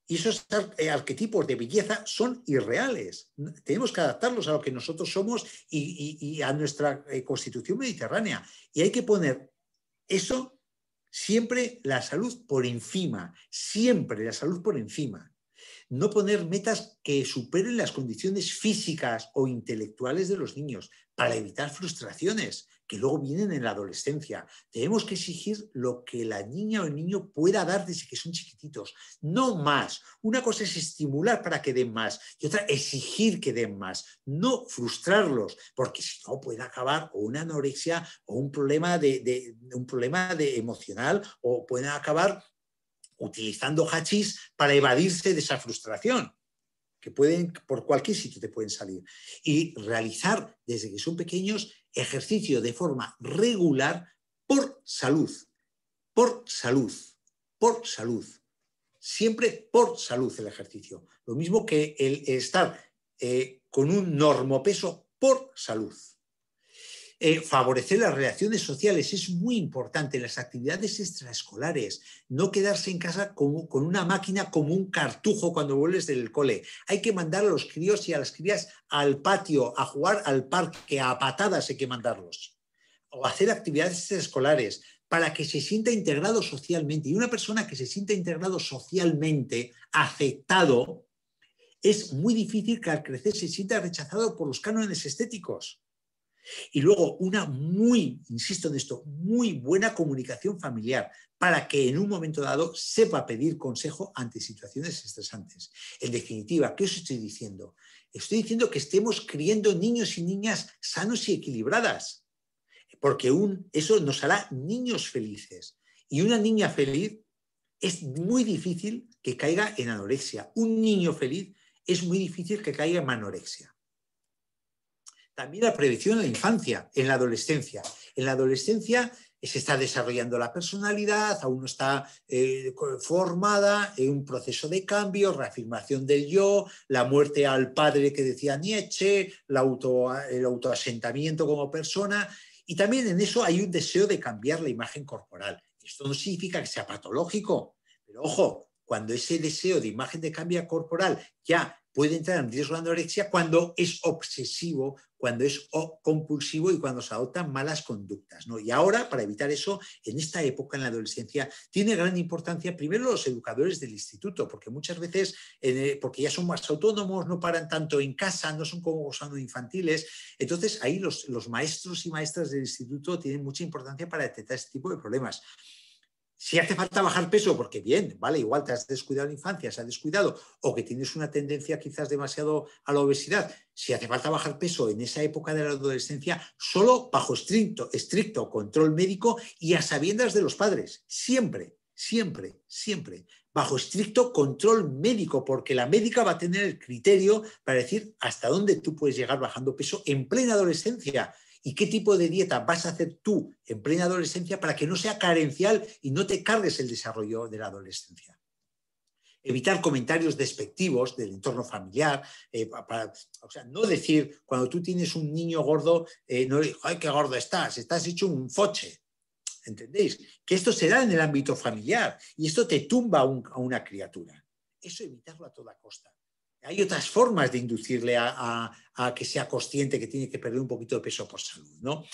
Y esos arquetipos de belleza son irreales. Tenemos que adaptarlos a lo que nosotros somos y a nuestra constitución mediterránea. Y hay que poner eso siempre, la salud por encima, siempre la salud por encima. No poner metas que superen las condiciones físicas o intelectuales de los niños para evitar frustraciones que luego vienen en la adolescencia. Tenemos que exigir lo que la niña o el niño pueda dar desde que son chiquititos, no más. Una cosa es estimular para que den más y otra exigir que den más, no frustrarlos, porque si no puede acabar o una anorexia o un problema emocional o pueden acabar utilizando hachís para evadirse de esa frustración, que por cualquier sitio te pueden salir. Y realizar desde que son pequeños ejercicio de forma regular por salud, por salud, por salud. Siempre por salud el ejercicio. Lo mismo que el estar con un normopeso por salud. Favorecer las relaciones sociales es muy importante en las actividades extraescolares, no quedarse en casa con una máquina como un cartujo cuando vuelves del cole. Hay que mandar a los críos y a las crías al patio, a jugar al parque, a patadas hay que mandarlos, o hacer actividades extraescolares para que se sienta integrado socialmente. Y una persona que se sienta integrado socialmente, aceptado, es muy difícil que al crecer se sienta rechazado por los cánones estéticos. Y luego insisto en esto, muy buena comunicación familiar para que en un momento dado sepa pedir consejo ante situaciones estresantes. En definitiva, ¿qué os estoy diciendo? Estoy diciendo que estemos criando niños y niñas sanos y equilibradas, porque eso nos hará niños felices. Y una niña feliz es muy difícil que caiga en anorexia. Un niño feliz es muy difícil que caiga en anorexia. También la prevención en la infancia, en la adolescencia. En la adolescencia se está desarrollando la personalidad, aún no está formada, en un proceso de cambio, reafirmación del yo, la muerte al padre que decía Nietzsche, el autoasentamiento como persona, y también en eso hay un deseo de cambiar la imagen corporal. Esto no significa que sea patológico, pero ojo, cuando ese deseo de imagen de cambio corporal ya puede entrar en riesgo de anorexia, cuando es obsesivo, cuando es compulsivo y cuando se adoptan malas conductas, ¿no? Y ahora, para evitar eso, en esta época, en la adolescencia, tiene gran importancia primero los educadores del instituto, porque muchas veces, porque ya son más autónomos, no paran tanto en casa, no son como gozando infantiles, entonces ahí los maestros y maestras del instituto tienen mucha importancia para detectar este tipo de problemas. Si hace falta bajar peso, porque bien, vale, igual te has descuidado en la infancia, se ha descuidado, o que tienes una tendencia quizás demasiado a la obesidad, si hace falta bajar peso en esa época de la adolescencia, solo bajo estricto control médico y a sabiendas de los padres, siempre, siempre, siempre, bajo estricto control médico, porque la médica va a tener el criterio para decir hasta dónde tú puedes llegar bajando peso en plena adolescencia. ¿Y qué tipo de dieta vas a hacer tú en plena adolescencia para que no sea carencial y no te cargues el desarrollo de la adolescencia? Evitar comentarios despectivos del entorno familiar, o sea, no decir cuando tú tienes un niño gordo, no le digas, ¡ay, qué gordo estás hecho un foche! ¿Entendéis? Que esto se da en el ámbito familiar y esto te tumba a una criatura. Eso evitarlo a toda costa. Hay otras formas de inducirle a que sea consciente que tiene que perder un poquito de peso por salud, ¿no?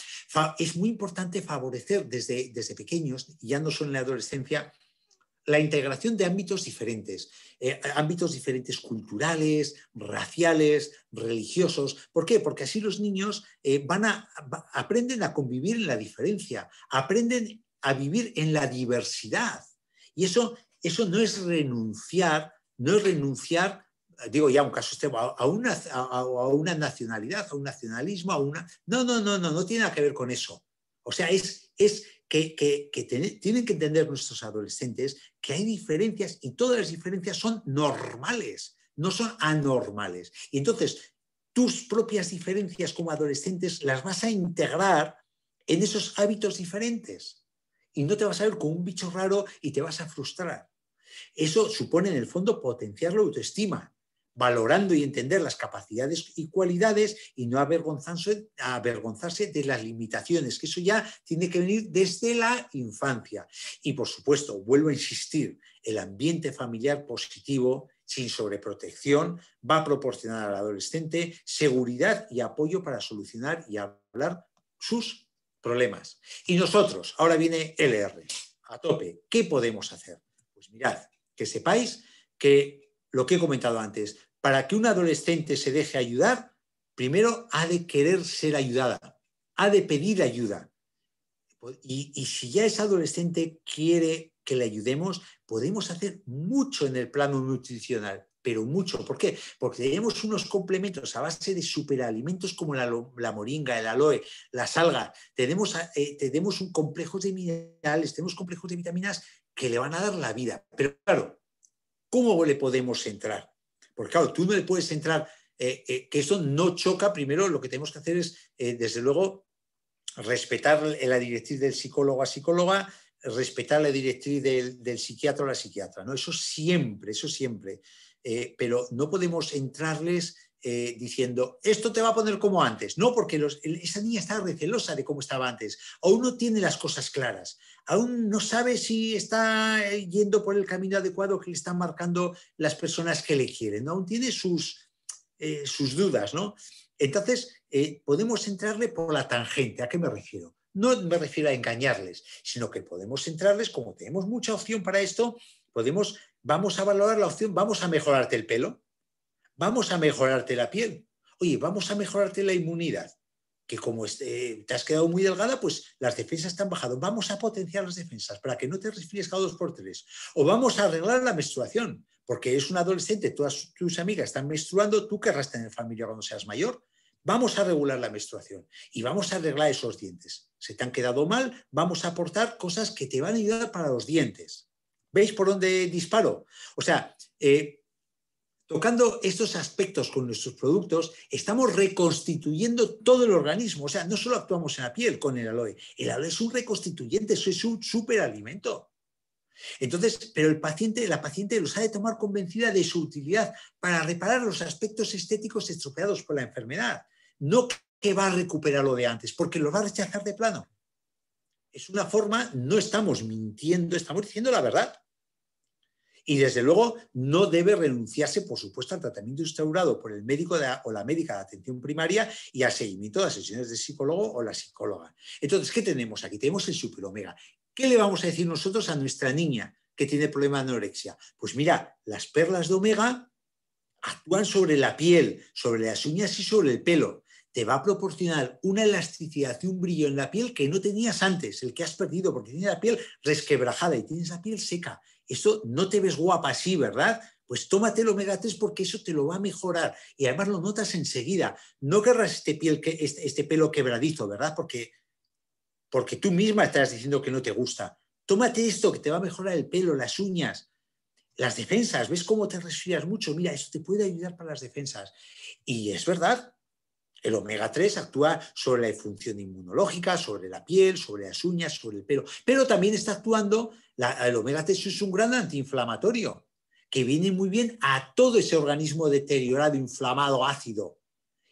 Es muy importante favorecer desde pequeños, y ya no solo en la adolescencia, la integración de ámbitos diferentes culturales, raciales, religiosos. ¿Por qué? Porque así los niños aprenden a convivir en la diferencia, aprenden a vivir en la diversidad. Y eso no es renunciar, digo ya un caso extremo, a una nacionalidad, a un nacionalismo, no tiene nada que ver con eso. O sea, es que tienen que entender nuestros adolescentes que hay diferencias y todas las diferencias son normales, no son anormales. Y entonces, tus propias diferencias como adolescentes las vas a integrar en esos hábitos diferentes. Y no te vas a ver como un bicho raro y te vas a frustrar. Eso supone, en el fondo, potenciar la autoestima, valorando y entender las capacidades y cualidades y no avergonzarse de las limitaciones, que eso ya tiene que venir desde la infancia. Y, por supuesto, vuelvo a insistir, el ambiente familiar positivo, sin sobreprotección, va a proporcionar al adolescente seguridad y apoyo para solucionar y hablar sus problemas. Y nosotros, ahora viene LR, a tope, ¿qué podemos hacer? Pues mirad, que sepáis que lo que he comentado antes, para que un adolescente se deje ayudar, primero ha de querer ser ayudada, ha de pedir ayuda. Y si ya ese adolescente quiere que le ayudemos, podemos hacer mucho en el plano nutricional, pero mucho. ¿Por qué? Porque tenemos unos complementos a base de superalimentos como la moringa, el aloe, las algas. Tenemos un complejo de minerales, tenemos complejos de vitaminas que le van a dar la vida. Pero claro, ¿cómo le podemos entrar? Porque claro, tú no le puedes entrar, que eso no choca. Primero lo que tenemos que hacer es, desde luego, respetar la directriz del psicólogo a psicóloga, respetar la directriz del psiquiatra a la psiquiatra, ¿no? Eso siempre. Pero no podemos entrarles diciendo, esto te va a poner como antes. No, porque esa niña está recelosa de cómo estaba antes. Aún no tiene las cosas claras. Aún no sabe si está yendo por el camino adecuado que le están marcando las personas que le quieren, ¿no? Aún tiene sus dudas, ¿no? Entonces, podemos entrarle por la tangente. ¿A qué me refiero? No me refiero a engañarles, sino que podemos entrarles, como tenemos mucha opción para esto, vamos a valorar la opción, vamos a mejorarte el pelo, vamos a mejorarte la piel, oye, vamos a mejorarte la inmunidad, que como te has quedado muy delgada, pues las defensas te han bajado. Vamos a potenciar las defensas para que no te resfríes cada 2x3. O vamos a arreglar la menstruación, porque es un adolescente, todas tus amigas están menstruando, tú querrás tener familia cuando seas mayor. Vamos a regular la menstruación y vamos a arreglar esos dientes. Se te han quedado mal, vamos a aportar cosas que te van a ayudar para los dientes. ¿Veis por dónde disparo? O sea, tocando estos aspectos con nuestros productos, estamos reconstituyendo todo el organismo. O sea, no solo actuamos en la piel con el aloe es un reconstituyente, eso es un superalimento. Entonces, pero la paciente los ha de tomar convencida de su utilidad para reparar los aspectos estéticos estropeados por la enfermedad. No que va a recuperar lo de antes, porque lo va a rechazar de plano. Es una forma, no estamos mintiendo, estamos diciendo la verdad. Y desde luego no debe renunciarse, por supuesto, al tratamiento instaurado por el médico o la médica de atención primaria y al seguimiento de las sesiones de psicólogo o la psicóloga. Entonces, ¿qué tenemos aquí? Tenemos el superomega. ¿Qué le vamos a decir nosotros a nuestra niña que tiene problema de anorexia? Pues mira, las perlas de omega actúan sobre la piel, sobre las uñas y sobre el pelo. Te va a proporcionar una elasticidad y un brillo en la piel que no tenías antes, el que has perdido, porque tienes la piel resquebrajada y tienes la piel seca. Esto no te ves guapa así, ¿verdad? Pues tómate el omega 3 porque eso te lo va a mejorar y además lo notas enseguida. No querrás este pelo quebradizo, ¿verdad? Porque tú misma estás diciendo que no te gusta. Tómate esto que te va a mejorar el pelo, las uñas, las defensas. ¿Ves cómo te resfrias mucho? Mira, esto te puede ayudar para las defensas. Y es verdad, el omega 3 actúa sobre la función inmunológica, sobre la piel, sobre las uñas, sobre el pelo. Pero también está actuando, el omega 3 es un gran antiinflamatorio, que viene muy bien a todo ese organismo deteriorado, inflamado, ácido.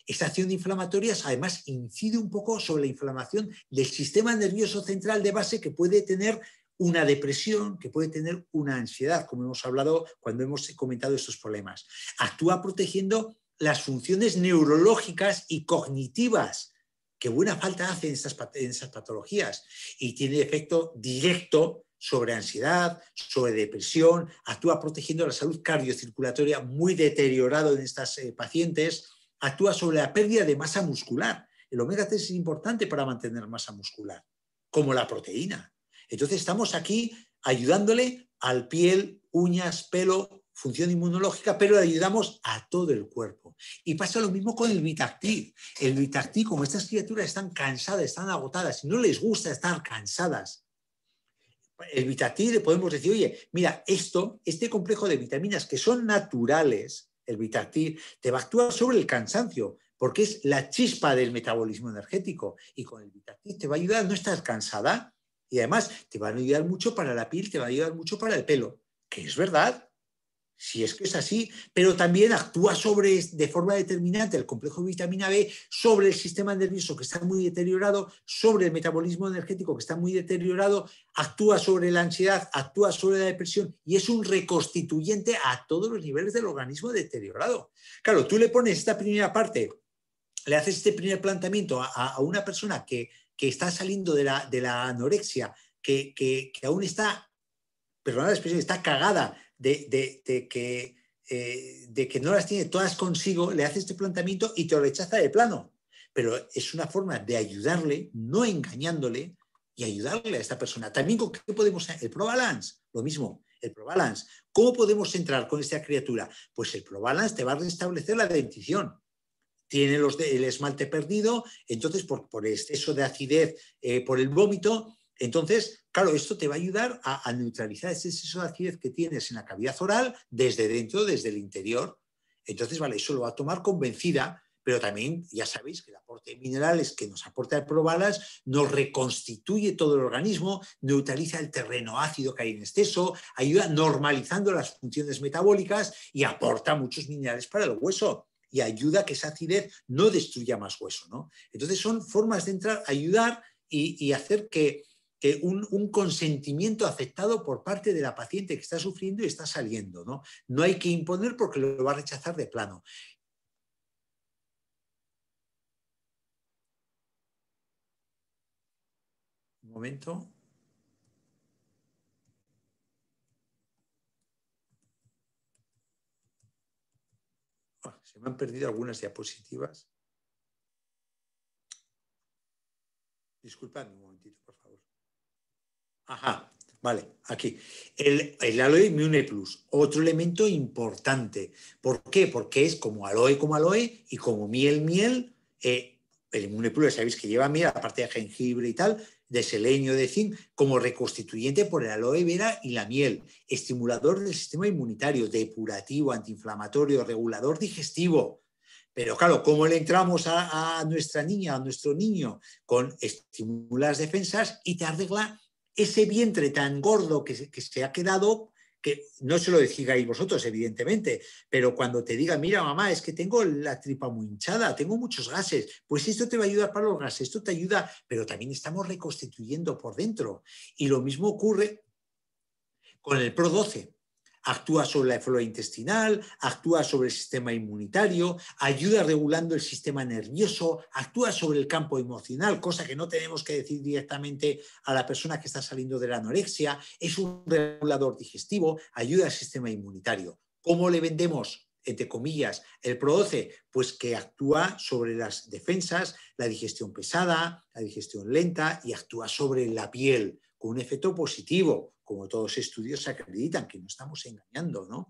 Esta acción inflamatoria además incide un poco sobre la inflamación del sistema nervioso central de base que puede tener una depresión, que puede tener una ansiedad, como hemos hablado cuando hemos comentado estos problemas. Actúa protegiendo las funciones neurológicas y cognitivas, que buena falta hacen en esas patologías, y tiene efecto directo sobre ansiedad, sobre depresión, actúa protegiendo la salud cardiocirculatoria muy deteriorada en estas pacientes, actúa sobre la pérdida de masa muscular. El omega 3 es importante para mantener masa muscular, como la proteína. Entonces estamos aquí ayudándole al piel, uñas, pelo, función inmunológica, pero le ayudamos a todo el cuerpo. Y pasa lo mismo con el Vitactiv. El Vitactiv, como estas criaturas están cansadas, están agotadas y no les gusta estar cansadas, el Vitactiv le podemos decir, oye, mira, este complejo de vitaminas que son naturales, el Vitactiv, te va a actuar sobre el cansancio, porque es la chispa del metabolismo energético. Y con el Vitactiv te va a ayudar a no estar cansada y además te va a ayudar mucho para la piel, te va a ayudar mucho para el pelo, que es verdad. Si es que es así, pero también actúa de forma determinante el complejo de vitamina B sobre el sistema nervioso que está muy deteriorado, sobre el metabolismo energético que está muy deteriorado, actúa sobre la ansiedad, actúa sobre la depresión y es un reconstituyente a todos los niveles del organismo deteriorado. Claro, tú le pones esta primera parte, le haces este primer planteamiento a una persona que está saliendo de la anorexia, que aún está, perdonad la expresión, está cagada de que no las tiene todas consigo, le hace este planteamiento y te lo rechaza de plano. Pero es una forma de ayudarle, no engañándole, y ayudarle a esta persona. También, ¿qué podemos hacer? El ProBalance, lo mismo, el ProBalance. ¿Cómo podemos entrar con esta criatura? Pues el ProBalance te va a restablecer la dentición. Tiene el esmalte perdido, entonces por exceso de acidez, por el vómito. Entonces, claro, esto te va a ayudar a neutralizar ese exceso de acidez que tienes en la cavidad oral desde dentro, desde el interior. Entonces, vale, eso lo va a tomar convencida, pero también ya sabéis que el aporte de minerales que nos aporta el ProBalance nos reconstituye todo el organismo, neutraliza el terreno ácido que hay en exceso, ayuda normalizando las funciones metabólicas y aporta muchos minerales para el hueso y ayuda a que esa acidez no destruya más hueso, ¿no? Entonces, son formas de entrar, ayudar y hacer que un consentimiento aceptado por parte de la paciente que está sufriendo y está saliendo, ¿no? No hay que imponer porque lo va a rechazar de plano. Un momento. Se me han perdido algunas diapositivas. Disculpadme un momentito, por favor. Ajá, vale, aquí. El aloe Immune Plus, otro elemento importante. ¿Por qué? Porque es como aloe y como miel. El Immune Plus, sabéis que lleva miel, aparte de jengibre y tal. de selenio, de zinc, como reconstituyente por el aloe vera y la miel, estimulador del sistema inmunitario, depurativo, antiinflamatorio, regulador digestivo. Pero claro, ¿cómo le entramos a nuestra niña, a nuestro niño? Con estimulas defensas y te arregla ese vientre tan gordo que se ha quedado, que no se lo decíais vosotros, evidentemente, pero cuando te diga, mira, mamá, es que tengo la tripa muy hinchada, tengo muchos gases, pues esto te va a ayudar para los gases, esto te ayuda, pero también estamos reconstituyendo por dentro. Y lo mismo ocurre con el Pro12. Actúa sobre la flora intestinal, actúa sobre el sistema inmunitario, ayuda regulando el sistema nervioso, actúa sobre el campo emocional, cosa que no tenemos que decir directamente a la persona que está saliendo de la anorexia, es un regulador digestivo, ayuda al sistema inmunitario. ¿Cómo le vendemos, entre comillas, el Pro12? Pues que actúa sobre las defensas, la digestión pesada, la digestión lenta y actúa sobre la piel con un efecto positivo, como todos los estudios acreditan, que no estamos engañando, ¿no?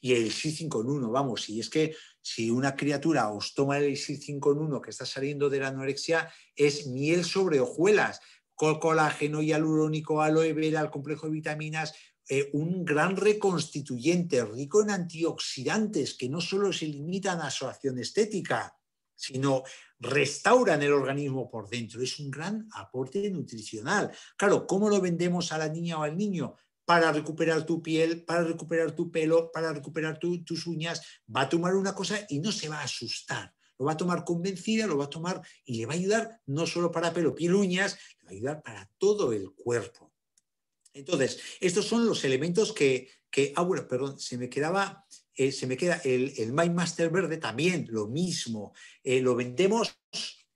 Y el elixir 5 en 1, vamos, y es que si una criatura os toma el elixir 5 en 1 que está saliendo de la anorexia, es miel sobre hojuelas, con colágeno, hialurónico, aloe vera, el complejo de vitaminas, un gran reconstituyente, rico en antioxidantes, que no solo se limitan a su acción estética, sino restauran el organismo por dentro. Es un gran aporte nutricional. Claro, ¿cómo lo vendemos a la niña o al niño? Para recuperar tu piel, para recuperar tu pelo, para recuperar tus uñas. Va a tomar una cosa y no se va a asustar. Lo va a tomar convencida, lo va a tomar y le va a ayudar no solo para pelo, piel, uñas, le va a ayudar para todo el cuerpo. Entonces, estos son los elementos bueno, perdón, se me queda el Mindmaster verde también, lo mismo. Lo vendemos,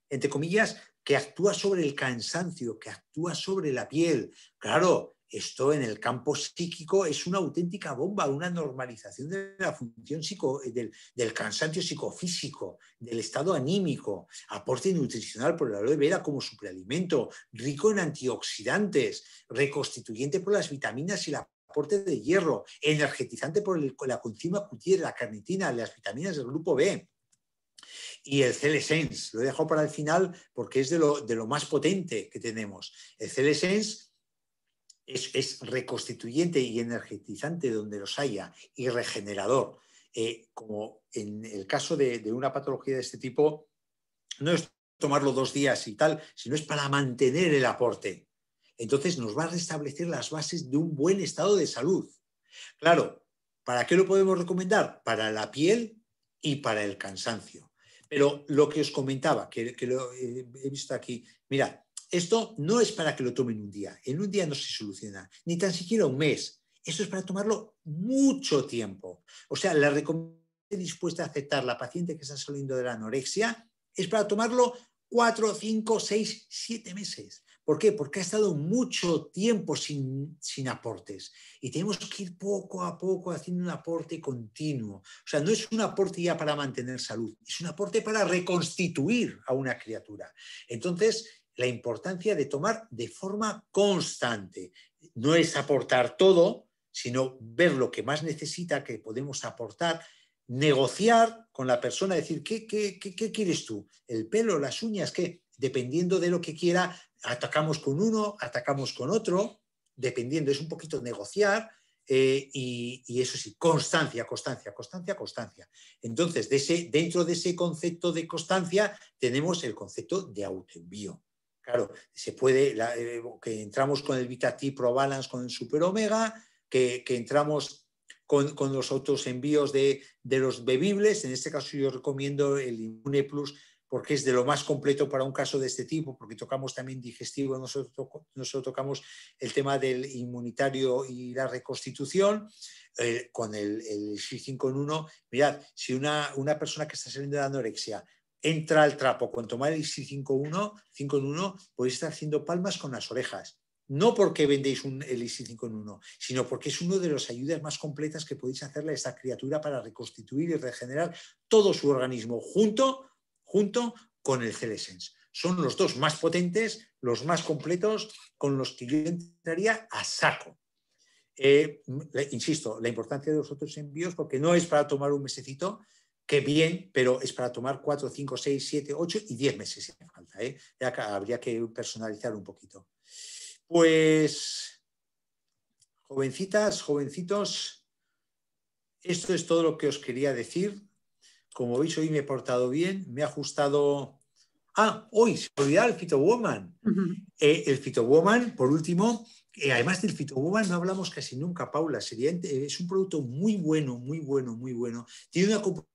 entre comillas, que actúa sobre el cansancio, que actúa sobre la piel. Claro, esto en el campo psíquico es una auténtica bomba, una normalización de la función del cansancio psicofísico, del estado anímico, aporte nutricional por el aloe vera como superalimento, rico en antioxidantes, reconstituyente por las vitaminas y el aporte de hierro, energetizante por la coenzima Q10, la carnitina, las vitaminas del grupo B. Y el CLSense, lo he dejado para el final porque es de lo más potente que tenemos. El CLSense es reconstituyente y energetizante donde los haya y regenerador. Como en el caso de una patología de este tipo, no es tomarlo 2 días y tal, sino es para mantener el aporte. Entonces nos va a restablecer las bases de un buen estado de salud. Claro, ¿para qué lo podemos recomendar? Para la piel y para el cansancio. Pero lo que os comentaba, que lo he visto aquí, mirad, esto no es para que lo tomen un día. En un día no se soluciona, ni tan siquiera un mes. Esto es para tomarlo mucho tiempo. O sea, la recomendación dispuesta a aceptar la paciente que está saliendo de la anorexia es para tomarlo 4, 5, 6, 7 meses. ¿Por qué? Porque ha estado mucho tiempo sin aportes y tenemos que ir poco a poco haciendo un aporte continuo. O sea, no es un aporte ya para mantener salud, es un aporte para reconstituir a una criatura. Entonces, la importancia de tomar de forma constante. No es aportar todo, sino ver lo que más necesita, que podemos aportar, negociar con la persona, decir, ¿qué quieres tú? ¿El pelo, las uñas? ¿Qué? Dependiendo de lo que quiera, atacamos con uno, atacamos con otro, dependiendo, es un poquito negociar y eso sí, constancia. Entonces, dentro de ese concepto de constancia tenemos el concepto de autoenvío. Claro, se puede, que entramos con el VitaT Pro Balance, con el Super Omega, que entramos con los autoenvíos de los bebibles. En este caso yo recomiendo el Immune Plus porque es de lo más completo para un caso de este tipo, porque tocamos también digestivo, nosotros tocamos el tema del inmunitario y la reconstitución. Con el 5 en 1, mirad, si una persona que está saliendo de la anorexia entra al trapo con tomar el 5 en 1, podéis estar haciendo palmas con las orejas. No porque vendéis el elixir 5 en 1, sino porque es una de las ayudas más completas que podéis hacerle a esta criatura para reconstituir y regenerar todo su organismo junto con el CLSense. Son los dos más potentes, los más completos, con los que yo entraría a saco. Insisto, la importancia de los otros envíos, porque no es para tomar un mesecito, que bien, pero es para tomar 4, 5, 6, 7, 8 y 10 meses si hace falta. Ya habría que personalizar un poquito. Pues, jovencitas, jovencitos, esto es todo lo que os quería decir. Como veis, hoy me he portado bien, me he ajustado... Hoy se me olvidaba el Phytowoman. El Phytowoman, por último, además del Phytowoman no hablamos casi nunca, Paula. Es un producto muy bueno, muy bueno, muy bueno. Tiene una...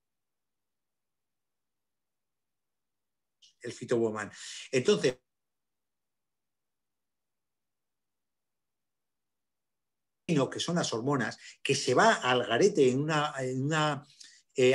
el Phytowoman. Entonces, que son las hormonas, que se va al garete en una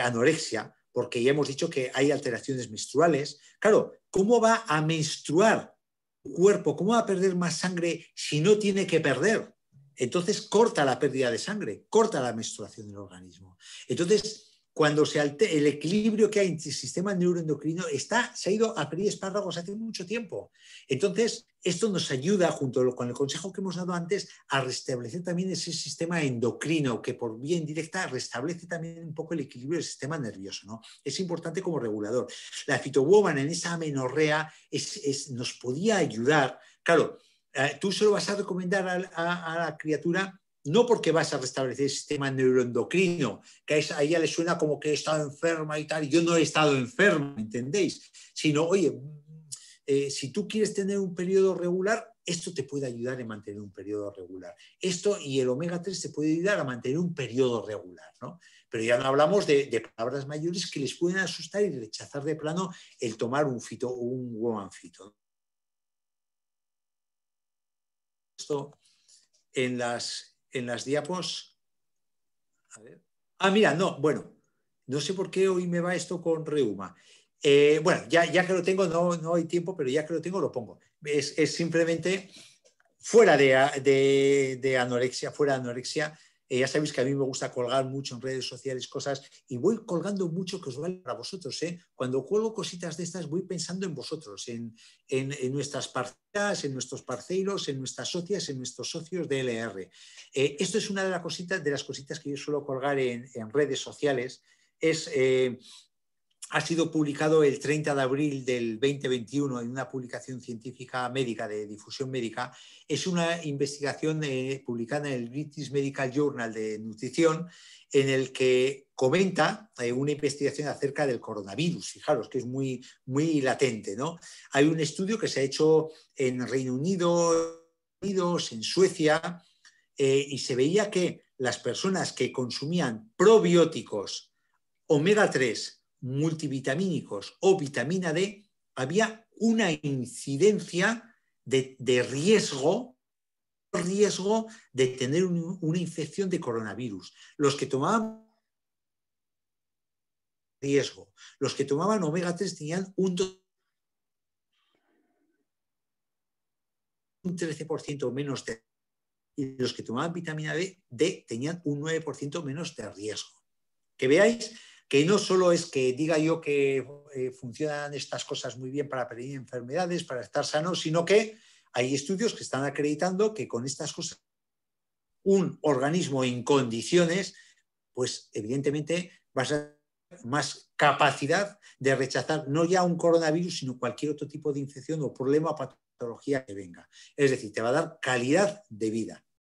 anorexia, porque ya hemos dicho que hay alteraciones menstruales. Claro, ¿cómo va a menstruar tu cuerpo? ¿Cómo va a perder más sangre si no tiene que perder? Entonces corta la pérdida de sangre, corta la menstruación del organismo. Entonces, cuando el equilibrio que hay entre el sistema neuroendocrino se ha ido a freír espárragos hace mucho tiempo. Entonces, esto nos ayuda, junto con el consejo que hemos dado antes, a restablecer también ese sistema endocrino que por vía indirecta restablece también un poco el equilibrio del sistema nervioso, ¿no? Es importante como regulador. La Phytowoman en esa amenorrea nos podía ayudar. Claro, tú se lo vas a recomendar a la criatura no porque vas a restablecer el sistema neuroendocrino, que a ella le suena como que he estado enferma y tal, y yo no he estado enferma, ¿entendéis? Sino, oye, si tú quieres tener un periodo regular, esto te puede ayudar a mantener un periodo regular. Esto y el omega 3 te puede ayudar a mantener un periodo regular, ¿no? Pero ya no hablamos de palabras mayores que les pueden asustar y rechazar de plano el tomar un woman phyto. Esto en las diapos. A ver. Mira, no, bueno, no sé por qué hoy me va esto con reuma. Bueno, ya que lo tengo, no hay tiempo, pero ya que lo tengo, lo pongo. Es simplemente fuera de anorexia, fuera de anorexia. Ya sabéis que a mí me gusta colgar mucho en redes sociales cosas y voy colgando mucho que os vale para vosotros. Cuando cuelgo cositas de estas voy pensando en vosotros, en nuestras parcelas, en nuestros parceiros, en nuestras socias, en nuestros socios de LR. Esto es una de las cositas que yo suelo colgar en redes sociales. Ha sido publicado el 30 de abril del 2021 en una publicación científica médica de difusión médica. Es una investigación publicada en el British Medical Journal de Nutrición, en el que comenta una investigación acerca del coronavirus. Fijaros que es muy, muy latente, ¿no? Hay un estudio que se ha hecho en Reino Unido, en Suecia, y se veía que las personas que consumían probióticos, omega 3, multivitamínicos o vitamina D, había una incidencia de riesgo de tener una infección de coronavirus. Los que tomaban riesgo, los que tomaban omega 3 tenían un 13% menos de, y los que tomaban vitamina D tenían un 9% menos de riesgo. Que veáis que no solo es que diga yo que funcionan estas cosas muy bien para prevenir enfermedades, para estar sanos, sino que hay estudios que están acreditando que con estas cosas un organismo en condiciones, pues evidentemente vas a tener más capacidad de rechazar no ya un coronavirus, sino cualquier otro tipo de infección o problema o patología que venga. Es decir, te va a dar calidad de vida.